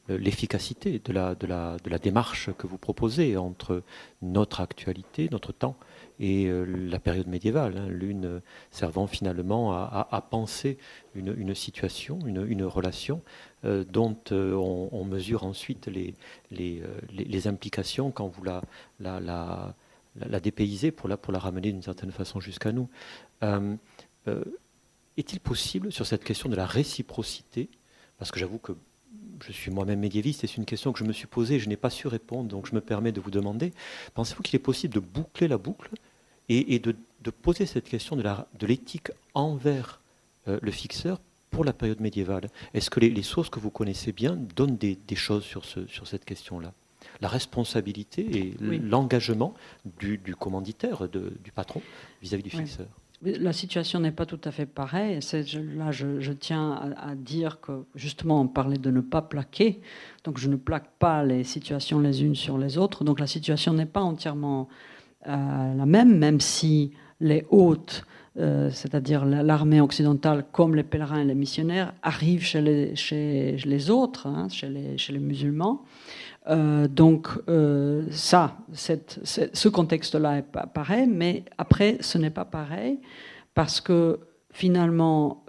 l'efficacité de la démarche que vous proposez entre notre actualité, notre temps, et la période médiévale, l'une servant finalement à penser une situation, une relation dont on mesure ensuite les implications quand vous la dépaysez pour la ramener d'une certaine façon jusqu'à nous. Est-il possible, sur cette question de la réciprocité, parce que j'avoue que je suis moi-même médiéviste et c'est une question que je me suis posée, je n'ai pas su répondre, donc je me permets de vous demander, pensez-vous qu'il est possible de boucler la boucle et de poser cette question de l'éthique envers le fixeur pour la période médiévale? Est-ce que les sources que vous connaissez bien donnent des choses sur cette question-là? La responsabilité et l'engagement du commanditaire, du patron vis-à-vis du fixeur. La situation n'est pas tout à fait pareille. Là, je tiens à dire que, justement, on parlait de ne pas plaquer. Donc, je ne plaque pas les situations les unes sur les autres. Donc, la situation n'est pas entièrement la même si les hôtes, c'est-à-dire l'armée occidentale, comme les pèlerins et les missionnaires, arrivent chez les autres, hein, chez les musulmans. Donc ce contexte-là est pas pareil, mais après ce n'est pas pareil parce que finalement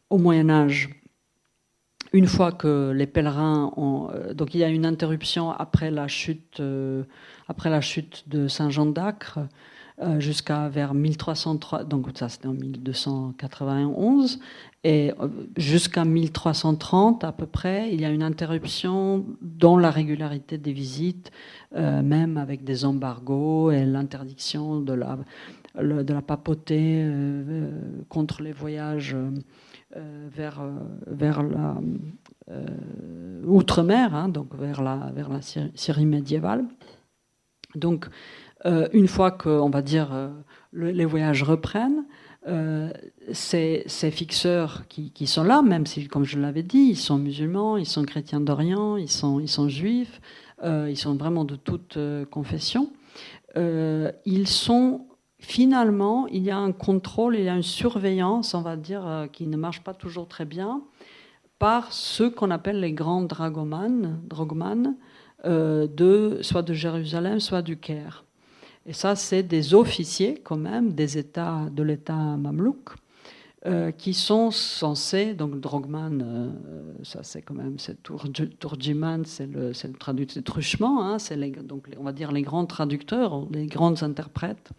au Moyen Âge, une fois que les pèlerins ont, donc il y a une interruption après la chute de Saint Jean d'Acre jusqu'à vers 1303, donc ça c'était en 1291, et jusqu'à 1330 à peu près, il y a une interruption dans la régularité des visites, même avec des embargos et l'interdiction de la papauté contre les voyages vers la outre-mer, hein, donc vers la Syrie médiévale. Donc une fois que, on va dire, les voyages reprennent, ces fixeurs qui sont là, même si, comme je l'avais dit, ils sont musulmans, ils sont chrétiens d'Orient, ils sont juifs, ils sont vraiment de toute confession. Ils sont finalement, il y a un contrôle, il y a une surveillance, on va dire, qui ne marche pas toujours très bien, par ceux qu'on appelle les grands dragomanes, soit de Jérusalem, soit du Caire. Et ça, c'est des officiers quand même de l'État mamelouk qui sont censés, donc drogman, ça c'est quand même, c'est Turjiman, c'est le traducteur, c'est truchement, hein, c'est donc on va dire les grands traducteurs, les grands interprètes,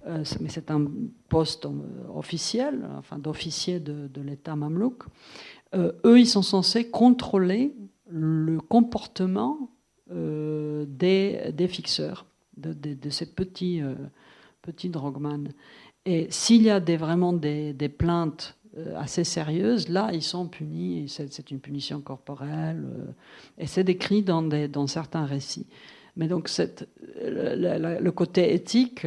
mais c'est un poste officiel, enfin d'officier de l'État mamelouk. Eux, ils sont censés contrôler le comportement des fixeurs, de ces petits drogman. Et s'il y a vraiment des plaintes assez sérieuses, là, ils sont punis. C'est une punition corporelle. Et c'est décrit dans certains récits. Mais donc, le côté éthique,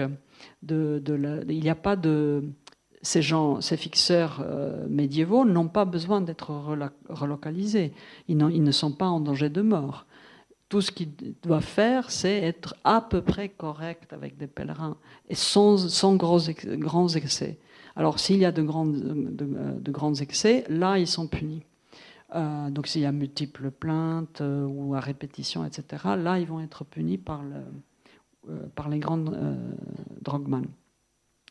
il n'y a pas de... Ces fixeurs médiévaux n'ont pas besoin d'être relocalisés. Ils ne sont pas en danger de mort. Tout ce qu'ils doivent faire, c'est être à peu près correct avec des pèlerins et sans grands excès. Alors, s'il y a de grands excès, là, ils sont punis. Donc, s'il y a multiples plaintes ou à répétition, etc., là, ils vont être punis par les grands drogman.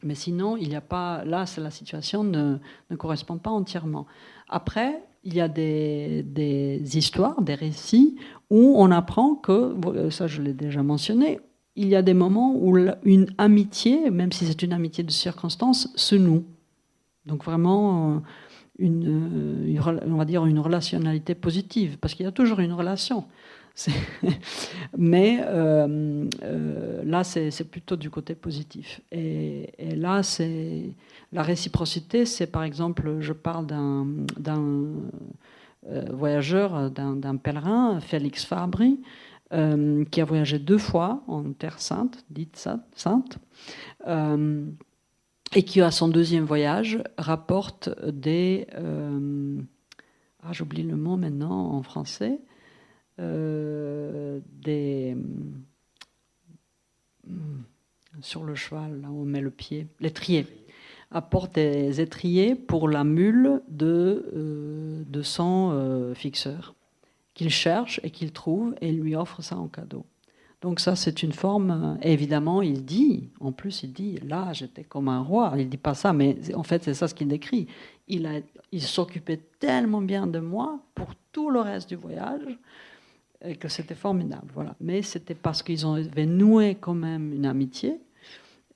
Mais sinon, il n'y a pas. Là, la situation ne correspond pas entièrement. Après, il y a des histoires, des récits où on apprend que, ça je l'ai déjà mentionné, il y a des moments où une amitié, même si c'est une amitié de circonstance, se noue. Donc vraiment, on va dire une relationnalité positive, parce qu'il y a toujours une relation. Mais là, c'est plutôt du côté positif. Et là, la réciprocité, c'est par exemple, je parle d'un voyageur, d'un pèlerin, Félix Fabry, qui a voyagé 2 fois en Terre Sainte, dite sainte, et qui, à son 2e voyage, rapporte j'oublie le mot maintenant en français, sur le cheval, là où on met le pied, l'étrier, apporte des étriers pour la mule de son fixeur, qu'il cherche et qu'il trouve, et lui offre ça en cadeau. Donc ça, c'est une forme... Évidemment, il dit, là, j'étais comme un roi. Il ne dit pas ça, mais en fait, c'est ça ce qu'il décrit. Il s'occupait tellement bien de moi pour tout le reste du voyage, et que c'était formidable. Voilà. Mais c'était parce qu'ils avaient noué quand même une amitié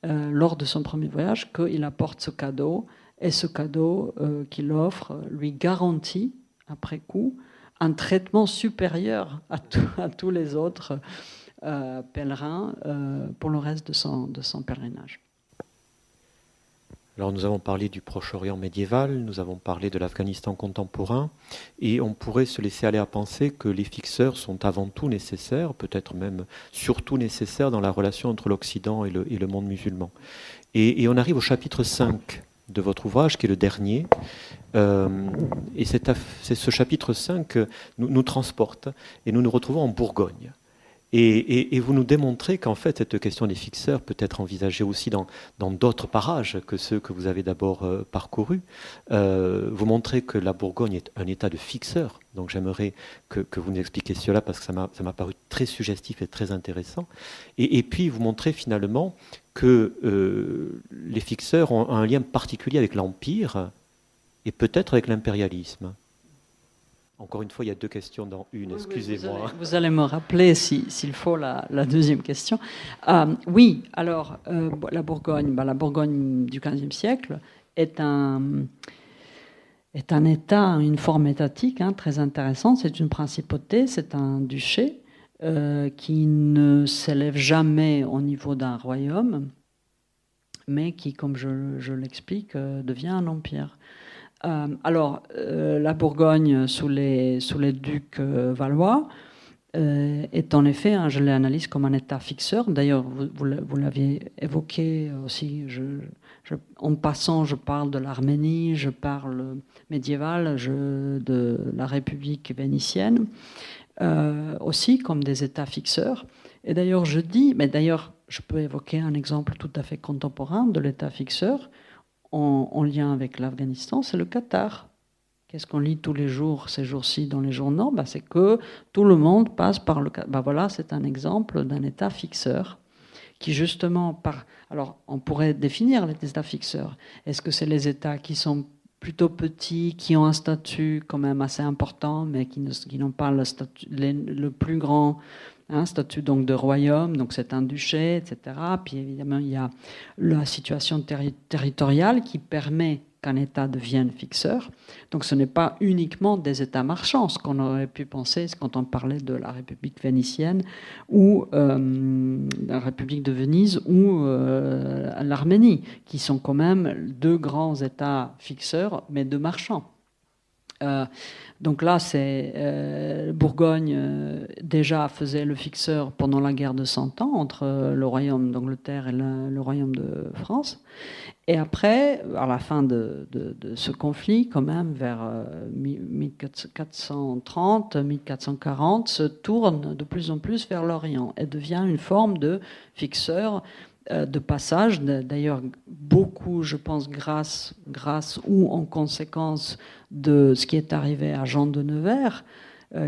lors de son 1er voyage qu'il apporte ce cadeau, et ce cadeau qu'il offre lui garantit après coup, un traitement supérieur à tous les autres pèlerins pour le reste de son pèlerinage. Alors nous avons parlé du Proche-Orient médiéval, nous avons parlé de l'Afghanistan contemporain, et on pourrait se laisser aller à penser que les fixeurs sont avant tout nécessaires, peut-être même surtout nécessaires dans la relation entre l'Occident et le monde musulman. Et on arrive au chapitre 5 de votre ouvrage, qui est le dernier, et c'est ce chapitre 5 nous transporte, et nous nous retrouvons en Bourgogne. Et vous nous démontrez qu'en fait, cette question des fixeurs peut être envisagée aussi dans d'autres parages que ceux que vous avez d'abord parcourus. Vous montrez que la Bourgogne est un état de fixeurs. Donc j'aimerais que vous nous expliquiez cela parce que ça m'a paru très suggestif et très intéressant. Et puis vous montrez finalement que les fixeurs ont un lien particulier avec l'Empire et peut-être avec l'impérialisme. Encore une fois, il y a deux questions dans une, excusez-moi. Vous allez me rappeler s'il faut la deuxième question. Oui, alors la Bourgogne du XVe siècle est un État, une forme étatique très intéressante. C'est une principauté, c'est un duché qui ne s'élève jamais au niveau d'un royaume, mais qui, comme je l'explique, devient un empire. La Bourgogne sous les ducs valois est en effet, je l'analyse comme un État fixeur. D'ailleurs, vous l'aviez évoqué aussi. En passant, je parle de l'Arménie, je parle médiéval, de la République vénitienne, aussi comme des États fixeurs. Et d'ailleurs, je peux évoquer un exemple tout à fait contemporain de l'État fixeur, en lien avec l'Afghanistan, c'est le Qatar. Qu'est-ce qu'on lit tous les jours, ces jours-ci, dans les journaux ? C'est que tout le monde passe par le Qatar. Voilà, c'est un exemple d'un État fixeur qui, justement, alors, on pourrait définir les États fixeurs. Est-ce que c'est les États qui sont plutôt petits, qui ont un statut quand même assez important, mais qui n'ont pas le statut le plus grand statut donc de royaume, donc c'est un duché, etc. Puis évidemment, il y a la situation territoriale qui permet qu'un État devienne fixeur. Donc ce n'est pas uniquement des États marchands, ce qu'on aurait pu penser quand on parlait de la République vénitienne ou la République de Venise ou l'Arménie, qui sont quand même deux grands États fixeurs, mais de marchands. Donc là, Bourgogne déjà faisait le fixeur pendant la guerre de 100 ans entre le royaume d'Angleterre et le royaume de France. Et après, à la fin de ce conflit, quand même, vers 1430, 1440, se tourne de plus en plus vers l'Orient et devient une forme de fixeur de passage. D'ailleurs, beaucoup, je pense, grâce ou en conséquence de ce qui est arrivé à Jean de Nevers,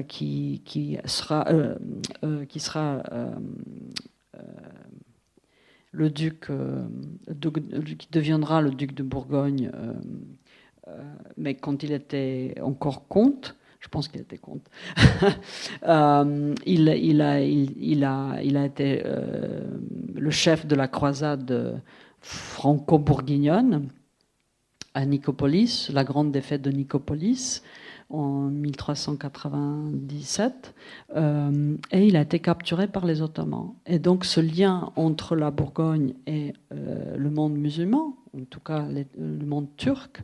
qui le duc, qui deviendra le duc de Bourgogne, mais quand il était encore comte, je pense qu'il était comte, il a été le chef de la croisade franco-bourguignonne à Nicopolis, la grande défaite de Nicopolis en 1397, et il a été capturé par les Ottomans. Et donc ce lien entre la Bourgogne et le monde musulman, en tout cas le monde turc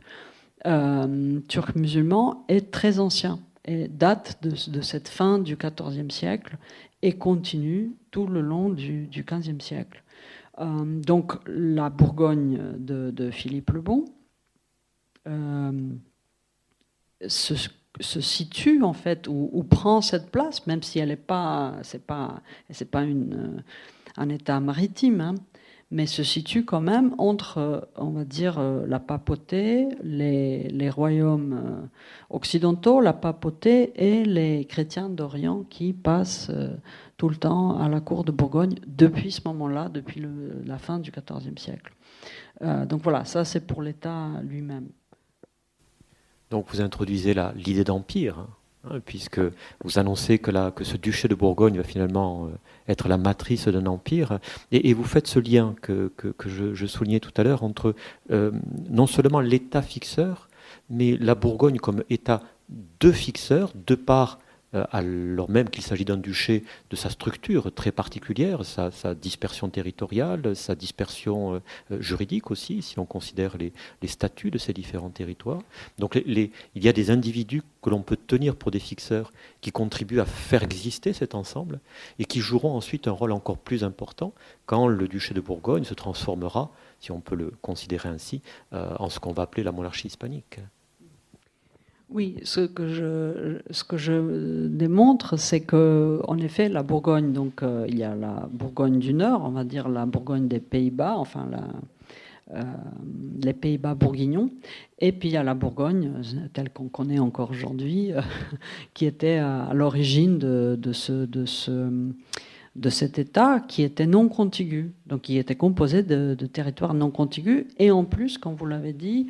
musulman, est très ancien et date de cette fin du XIVe siècle et continue tout le long du XVe siècle. Donc la Bourgogne de Philippe le Bon se situe en fait ou prend cette place, même si elle n'est pas, c'est pas un État maritime, mais se situe quand même entre, on va dire, la papauté, les royaumes occidentaux, la papauté et les chrétiens d'Orient qui passent tout le temps à la cour de Bourgogne depuis ce moment-là, depuis la fin du XIVe siècle. Donc voilà, ça c'est pour l'État lui-même. Donc vous introduisez l'idée d'empire, puisque vous annoncez que ce duché de Bourgogne va finalement être la matrice d'un empire, et vous faites ce lien que je soulignais tout à l'heure entre non seulement l'État fixeur, mais la Bourgogne comme État deux fixeurs, de part, alors même qu'il s'agit d'un duché, de sa structure très particulière, sa dispersion territoriale, sa dispersion juridique aussi, si on considère les statuts de ces différents territoires. Donc il y a des individus que l'on peut tenir pour des fixeurs qui contribuent à faire exister cet ensemble et qui joueront ensuite un rôle encore plus important quand le duché de Bourgogne se transformera, si on peut le considérer ainsi, en ce qu'on va appeler la monarchie hispanique. Oui, ce que je démontre, c'est que, en effet, la Bourgogne, donc il y a la Bourgogne du Nord, on va dire la Bourgogne des Pays-Bas, enfin les Pays-Bas bourguignons, et puis il y a la Bourgogne telle qu'on connaît encore aujourd'hui, qui était à l'origine de cet État qui était non contigu, donc qui était composé de territoires non contigus, et en plus, comme vous l'avez dit,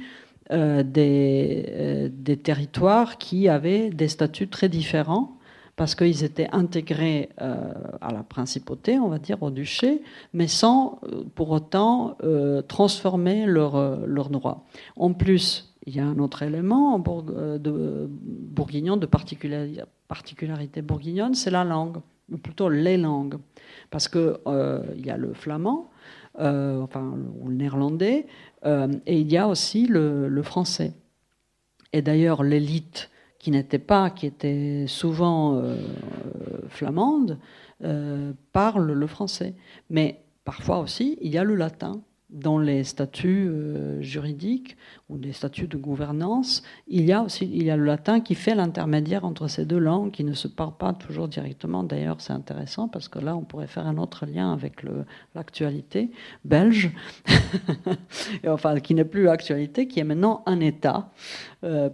des territoires qui avaient des statuts très différents parce qu'ils étaient intégrés à la principauté, on va dire, au duché, mais sans pour autant transformer leurs droits. En plus, il y a un autre élément bourguignon, de particularité bourguignonne, c'est la langue, ou plutôt les langues. Parce qu'il y a le flamand, ou le néerlandais, et il y a aussi le français. Et d'ailleurs, l'élite qui était souvent flamande, parle le français. Mais parfois aussi, il y a le latin. Dans les statuts juridiques ou des statuts de gouvernance, il y a le latin qui fait l'intermédiaire entre ces deux langues, qui ne se parlent pas toujours directement. D'ailleurs, c'est intéressant parce que là, on pourrait faire un autre lien avec l'actualité belge, enfin, qui n'est plus actualité, qui est maintenant un État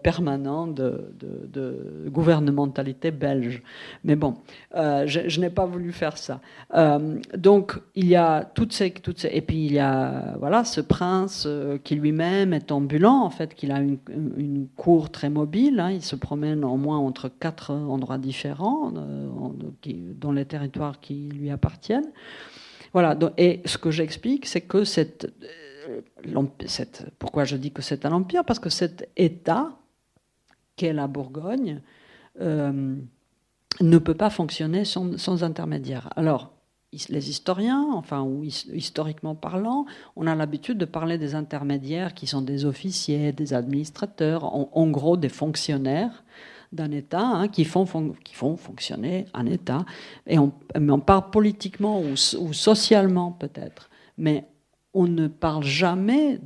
permanent de gouvernementalité belge. Mais bon, je n'ai pas voulu faire ça. Donc, il y a toutes ces... Et puis, il y a ce prince qui lui-même est ambulant, en fait, qu'il a une cour très mobile. Hein, il se promène en moins entre 4 endroits différents dans les territoires qui lui appartiennent. Voilà. Donc, et ce que j'explique, c'est que pourquoi je dis que c'est un empire? Parce que cet État qu'est la Bourgogne ne peut pas fonctionner sans intermédiaire. Alors, les historiens, ou historiquement parlant, on a l'habitude de parler des intermédiaires qui sont des officiers, des administrateurs, en gros des fonctionnaires d'un État qui font fonctionner un État. Mais on parle politiquement ou socialement peut-être, mais on ne parle jamais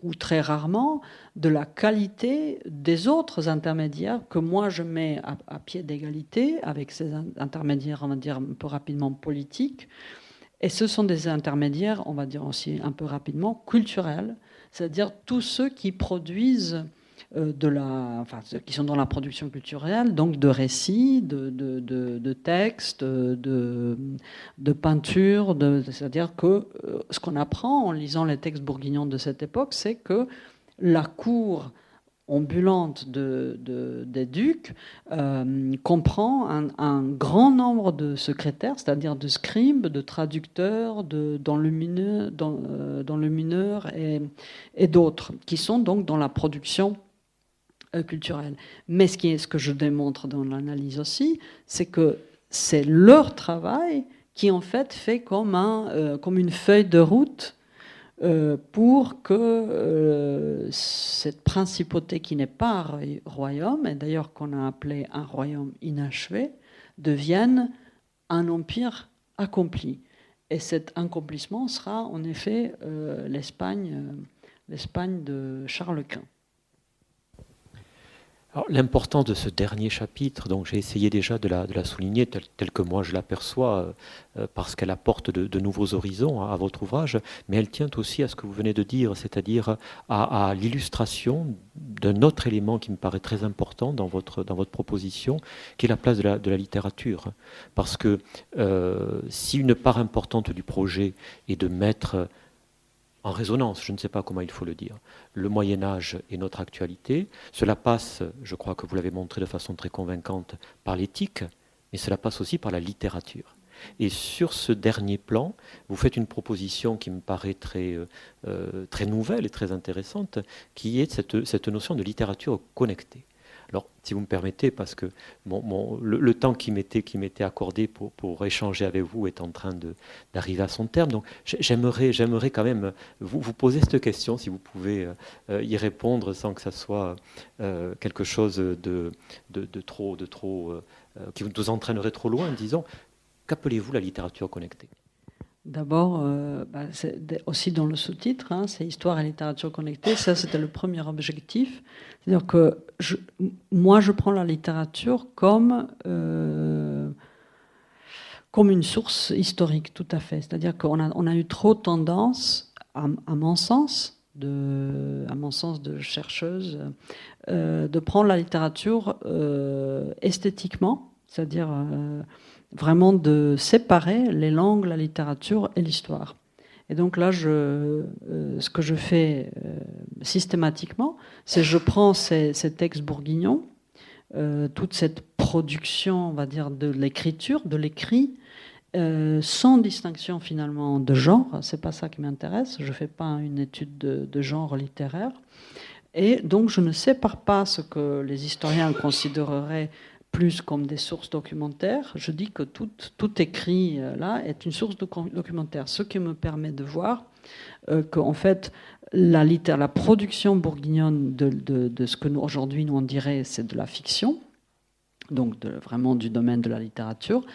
ou très rarement, de la qualité des autres intermédiaires que moi je mets à pied d'égalité avec ces intermédiaires, on va dire un peu rapidement politiques. Et ce sont des intermédiaires, on va dire aussi un peu rapidement, culturels, c'est-à-dire tous ceux qui produisent ceux qui sont dans la production culturelle, donc de récits, de textes, de peintures, c'est-à-dire que ce qu'on apprend en lisant les textes bourguignons de cette époque, c'est que la cour ambulante des ducs comprend un grand nombre de secrétaires, c'est-à-dire de scribes, de traducteurs, d'enlumineurs et d'autres, qui sont donc dans la production culturelle. Mais ce que je démontre dans l'analyse aussi, c'est que c'est leur travail qui en fait comme une feuille de route pour que cette principauté qui n'est pas un royaume, et d'ailleurs qu'on a appelé un royaume inachevé, devienne un empire accompli. Et cet accomplissement sera en effet l'Espagne de Charles Quint. Alors, l'importance de ce dernier chapitre, donc j'ai essayé déjà de la souligner telle que moi je l'aperçois, parce qu'elle apporte de nouveaux horizons à votre ouvrage, mais elle tient aussi à ce que vous venez de dire, c'est-à-dire à l'illustration d'un autre élément qui me paraît très important dans votre proposition, qui est la place de la littérature. Parce que si une part importante du projet est de mettre en résonance, je ne sais pas comment il faut le dire, le Moyen-Âge et notre actualité. Cela passe, je crois que vous l'avez montré de façon très convaincante, par l'éthique, mais cela passe aussi par la littérature. Et sur ce dernier plan, vous faites une proposition qui me paraît très nouvelle et très intéressante, qui est cette notion de littérature connectée. Alors, si vous me permettez, parce que le temps qui m'était accordé pour échanger avec vous est en train d'arriver à son terme. Donc, j'aimerais quand même vous poser cette question, si vous pouvez y répondre sans que ça soit quelque chose de trop qui nous entraînerait trop loin, disons. Qu'appelez-vous la littérature connectée ? D'abord, c'est aussi dans le sous-titre, c'est Histoire et littérature connectée. Ça, c'était le premier objectif. C'est-à-dire que moi, je prends la littérature comme une source historique, tout à fait. C'est-à-dire qu'on a eu trop tendance, à mon sens de chercheuse, de prendre la littérature esthétiquement, c'est-à-dire vraiment de séparer les langues, la littérature et l'histoire. Et donc là, ce que je fais systématiquement, c'est je prends ces textes bourguignons, toute cette production, on va dire, de l'écriture, de l'écrit, sans distinction finalement de genre. C'est pas ça qui m'intéresse. Je fais pas une étude de genre littéraire. Et donc je ne sépare pas ce que les historiens considéreraient plus comme des sources documentaires. Je dis que tout écrit là est une source documentaire, ce qui me permet de voir qu'en fait la production bourguignonne de ce que aujourd'hui nous on dirait c'est de la fiction, donc vraiment du domaine de la littérature,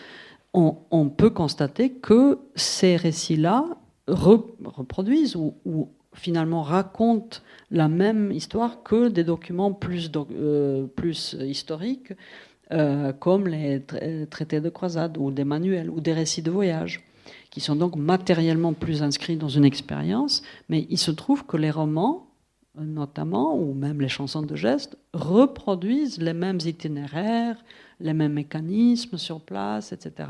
on peut constater que ces récits-là reproduisent ou finalement racontent la même histoire que des documents plus historiques, comme les traités de croisade ou des manuels ou des récits de voyage, qui sont donc matériellement plus inscrits dans une expérience, mais il se trouve que les romans, notamment, ou même les chansons de gestes, reproduisent les mêmes itinéraires, les mêmes mécanismes sur place, etc.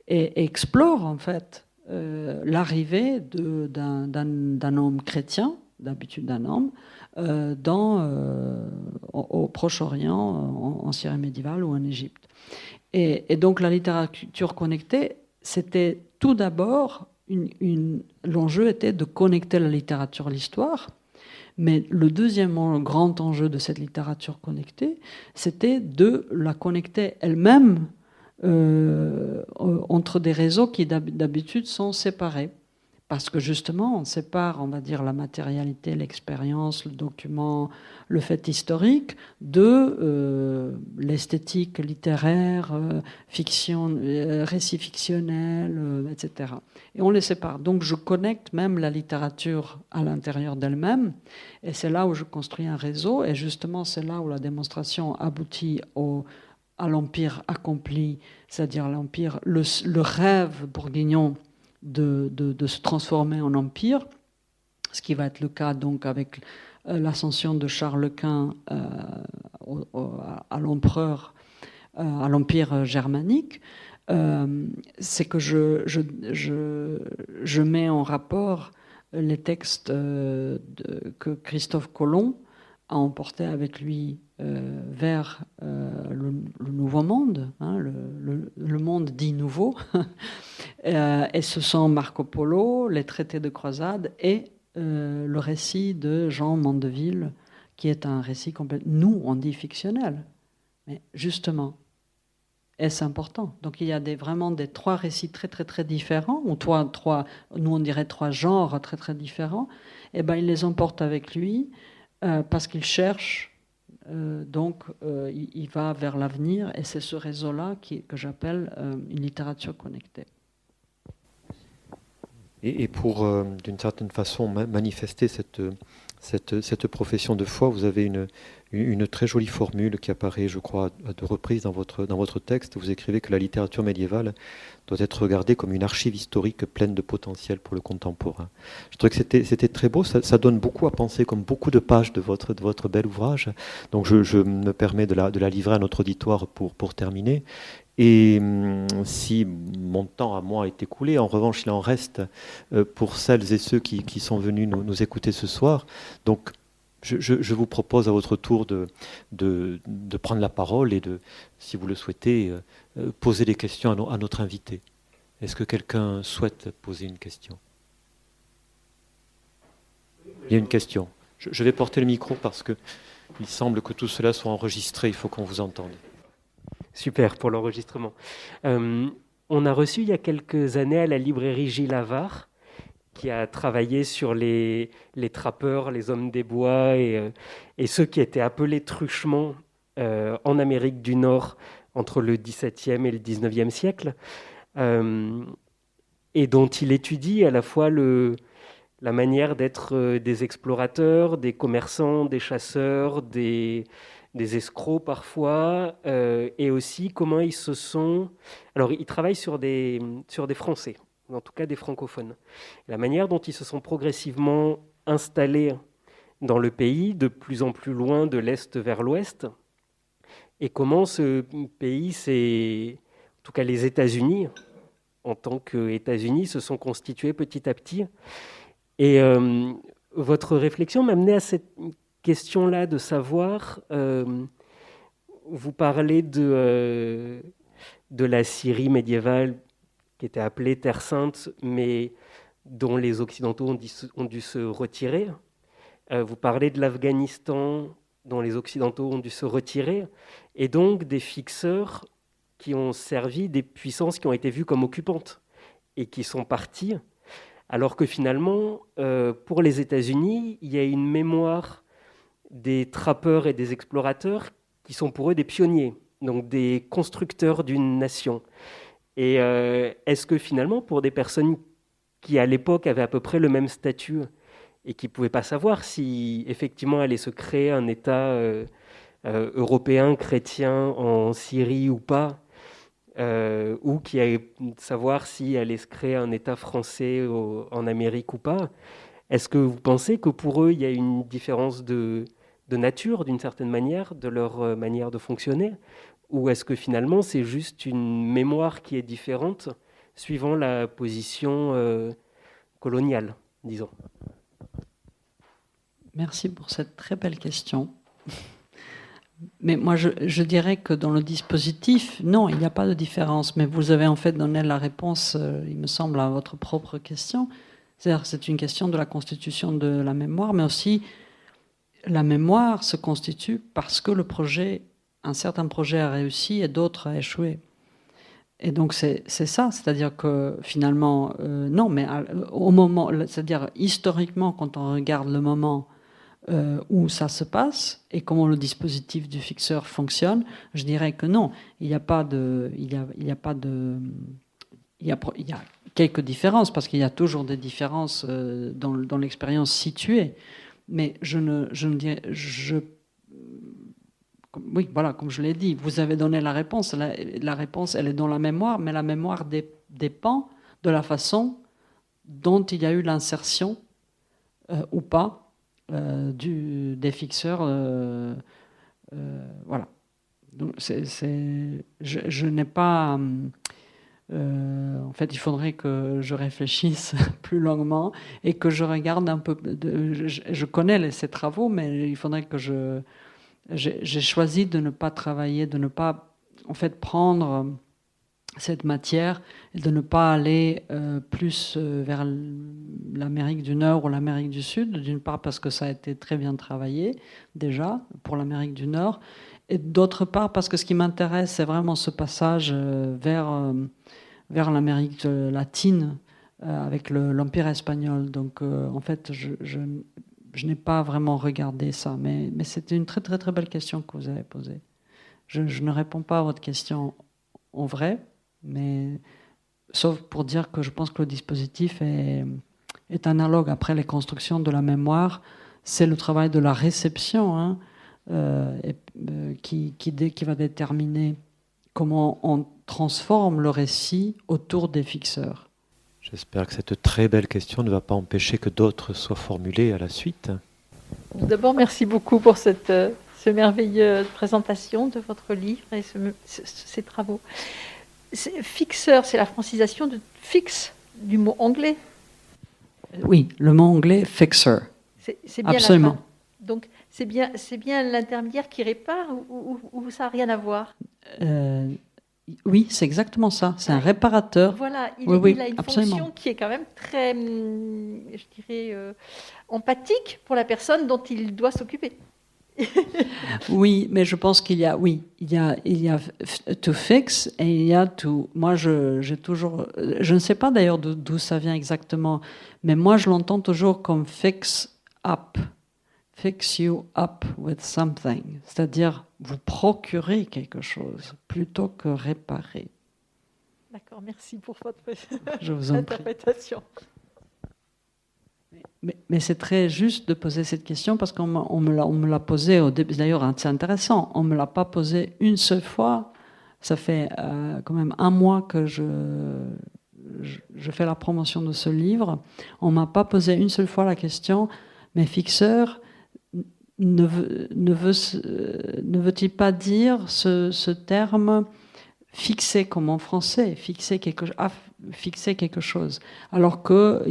Et explorent en fait l'arrivée d'un homme chrétien, d'habitude d'un homme, au Proche-Orient, en Syrie médiévale ou en Égypte. Et donc la littérature connectée, c'était tout d'abord, l'enjeu était de connecter la littérature à l'histoire, mais le deuxième grand enjeu de cette littérature connectée, c'était de la connecter elle-même entre des réseaux qui d'habitude sont séparés. Parce que justement, on sépare, on va dire, la matérialité, l'expérience, le document, le fait historique de l'esthétique littéraire, fiction, récit fictionnel, etc. Et on les sépare. Donc je connecte même la littérature à l'intérieur d'elle-même. Et c'est là où je construis un réseau. Et justement, c'est là où la démonstration aboutit à l'empire accompli, c'est-à-dire l'empire, le rêve bourguignon de se transformer en empire, ce qui va être le cas donc avec l'ascension de Charles Quint à l'empereur, à l'empire germanique. C'est que je mets en rapport les textes que Christophe Colomb a emporté avec lui vers le Nouveau Monde, le monde dit nouveau. Et ce sont Marco Polo, les traités de croisade et le récit de Jean Mandeville, qui est un récit complètement, nous on dit fictionnel, mais justement, est-ce important? Donc il y a vraiment des trois récits très très très différents, ou nous on dirait trois genres très très différents, et ben il les emporte avec lui parce qu'il cherche. Donc, il va vers l'avenir, et c'est ce réseau-là que j'appelle une littérature connectée. Et pour, d'une certaine façon, manifester cette profession de foi, vous avez une très jolie formule qui apparaît, je crois, à deux reprises dans votre texte. Vous écrivez que la littérature médiévale doit être regardée comme une archive historique pleine de potentiel pour le contemporain. Je trouvais que c'était très beau, ça donne beaucoup à penser, comme beaucoup de pages de votre bel ouvrage. Donc je me permets de la livrer à notre auditoire pour terminer. Et si mon temps à moi est écoulé, en revanche, il en reste pour celles et ceux qui sont venus nous écouter ce soir. Donc, je vous propose à votre tour de prendre la parole et de, si vous le souhaitez, poser des questions à notre invité. Est-ce que quelqu'un souhaite poser une question ? Il y a une question. Je vais porter le micro parce que Il semble que tout cela soit enregistré, il faut qu'on vous entende. Super pour l'enregistrement. On a reçu il y a quelques années à la librairie Gilles Havard, qui a travaillé sur les trappeurs, les hommes des bois et ceux qui étaient appelés truchements en Amérique du Nord entre le XVIIe et le XIXe siècle, et dont il étudie à la fois la manière d'être des explorateurs, des commerçants, des chasseurs, des escrocs parfois, et aussi comment ils se sont... Alors, il travaille sur des Français, en tout cas des francophones. La manière dont ils se sont progressivement installés dans le pays, de plus en plus loin de l'Est vers l'Ouest, et comment ce pays, en tout cas les États-Unis, en tant qu'États-Unis, se sont constitués petit à petit. Et votre réflexion m'a amené à cette question-là de savoir, vous parlez de la Syrie médiévale qui était appelée Terre Sainte, mais dont les Occidentaux ont dû se retirer. Vous parlez de l'Afghanistan, dont les Occidentaux ont dû se retirer, et donc des fixeurs qui ont servi des puissances qui ont été vues comme occupantes et qui sont parties, alors que finalement, pour les États-Unis, il y a une mémoire des trappeurs et des explorateurs qui sont pour eux des pionniers, donc des constructeurs d'une nation. Et est-ce que finalement, pour des personnes qui à l'époque avaient à peu près le même statut et qui ne pouvaient pas savoir si effectivement allait se créer un État européen, chrétien en Syrie ou pas, ou qui allaient savoir si allait se créer un État français en Amérique ou pas, est-ce que vous pensez que pour eux, il y a une différence de nature, d'une certaine manière, de leur manière de fonctionner? Ou est-ce que finalement, c'est juste une mémoire qui est différente suivant la position coloniale, disons? Merci pour cette très belle question. Mais moi, je dirais que dans le dispositif, non, il n'y a pas de différence. Mais vous avez en fait donné la réponse, il me semble, à votre propre question. C'est-à-dire que c'est une question de la constitution de la mémoire, mais aussi la mémoire se constitue parce que un certain projet a réussi et d'autres a échoué. Et donc c'est ça, c'est-à-dire que finalement, non, mais au moment, c'est-à-dire historiquement, quand on regarde le moment où ça se passe et comment le dispositif du fixeur fonctionne, je dirais que non, il y a quelques différences parce qu'il y a toujours des différences dans l'expérience située, mais oui, voilà, comme je l'ai dit, vous avez donné la réponse. La réponse, elle est dans la mémoire, mais la mémoire dépend de la façon dont il y a eu l'insertion ou pas des fixeurs. Voilà. Donc, je n'ai pas... en fait, il faudrait que je réfléchisse plus longuement et que je regarde un peu... Je connais ces travaux, mais il faudrait que j'ai choisi de ne pas travailler, de ne pas en fait prendre cette matière et de ne pas aller plus vers l'Amérique du Nord ou l'Amérique du Sud, d'une part parce que ça a été très bien travaillé déjà pour l'Amérique du Nord, et d'autre part parce que ce qui m'intéresse, c'est vraiment ce passage vers l'Amérique latine avec l'Empire espagnol. Donc en fait, je n'ai pas vraiment regardé ça, mais c'était une très très très belle question que vous avez posée. Je ne réponds pas à votre question en vrai, mais sauf pour dire que je pense que le dispositif est analogue. Après les constructions de la mémoire, c'est le travail de la réception qui va déterminer comment on transforme le récit autour des fixeurs. J'espère que cette très belle question ne va pas empêcher que d'autres soient formulées à la suite. D'abord, merci beaucoup pour cette merveilleuse présentation de votre livre et ces travaux. Fixeur, c'est la francisation de fixe, du mot anglais. Oui, le mot anglais fixer. C'est bien absolument. Donc c'est bien l'intermédiaire qui répare ou ça n'a rien à voir? Oui, c'est exactement ça. C'est un réparateur. Voilà, il a une absolument. fonction qui est quand même très, je dirais, empathique pour la personne dont il doit s'occuper. Oui, mais je pense qu'il y a to fix et il y a to. Moi, j'ai toujours, je ne sais pas d'ailleurs d'où ça vient exactement, mais moi je l'entends toujours comme fix you up with something, c'est-à-dire vous procurer quelque chose plutôt que réparer. D'accord, merci pour votre Je vous en prie. interprétation. Mais c'est très juste de poser cette question parce qu'on me l'a posée au début. D'ailleurs, c'est intéressant. On ne me l'a pas posée une seule fois. Ça fait quand même 1 mois que je fais la promotion de ce livre. On ne m'a pas posé une seule fois la question, mais fixeur ne veut-il pas dire ce terme fixer comme en français, fixer quelque chose. Alors que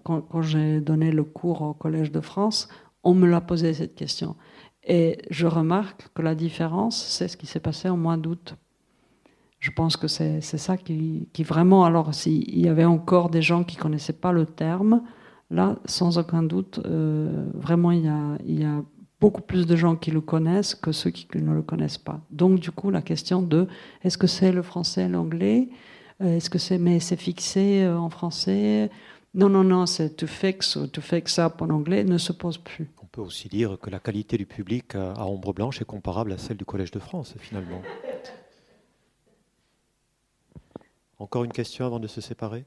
quand j'ai donné le cours au Collège de France, on me l'a posé cette question. Et je remarque que la différence, c'est ce qui s'est passé au mois d'août. Je pense que c'est ça qui vraiment... Alors, s'il y avait encore des gens qui ne connaissaient pas le terme, là, sans aucun doute, vraiment, il y a beaucoup plus de gens qui le connaissent que ceux qui ne le connaissent pas. Donc, du coup, la question de est-ce que c'est le français, l'anglais, mais c'est fixé en français? Non, c'est to fix ou to fix up en anglais ne se pose plus. On peut aussi dire que la qualité du public à Ombre Blanche est comparable à celle du Collège de France, finalement. Encore une question avant de se séparer?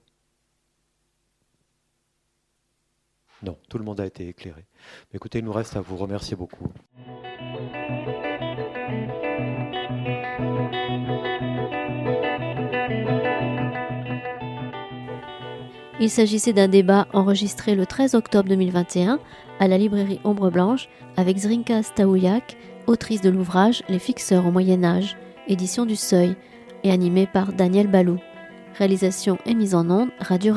Non, tout le monde a été éclairé. Mais écoutez, il nous reste à vous remercier beaucoup. Il s'agissait d'un débat enregistré le 13 octobre 2021 à la librairie Ombre Blanche avec Zrinka Staouiak, autrice de l'ouvrage Les fixeurs au Moyen-Âge, édition du Seuil, et animé par Daniel Balou. Réalisation et mise en onde, Radio.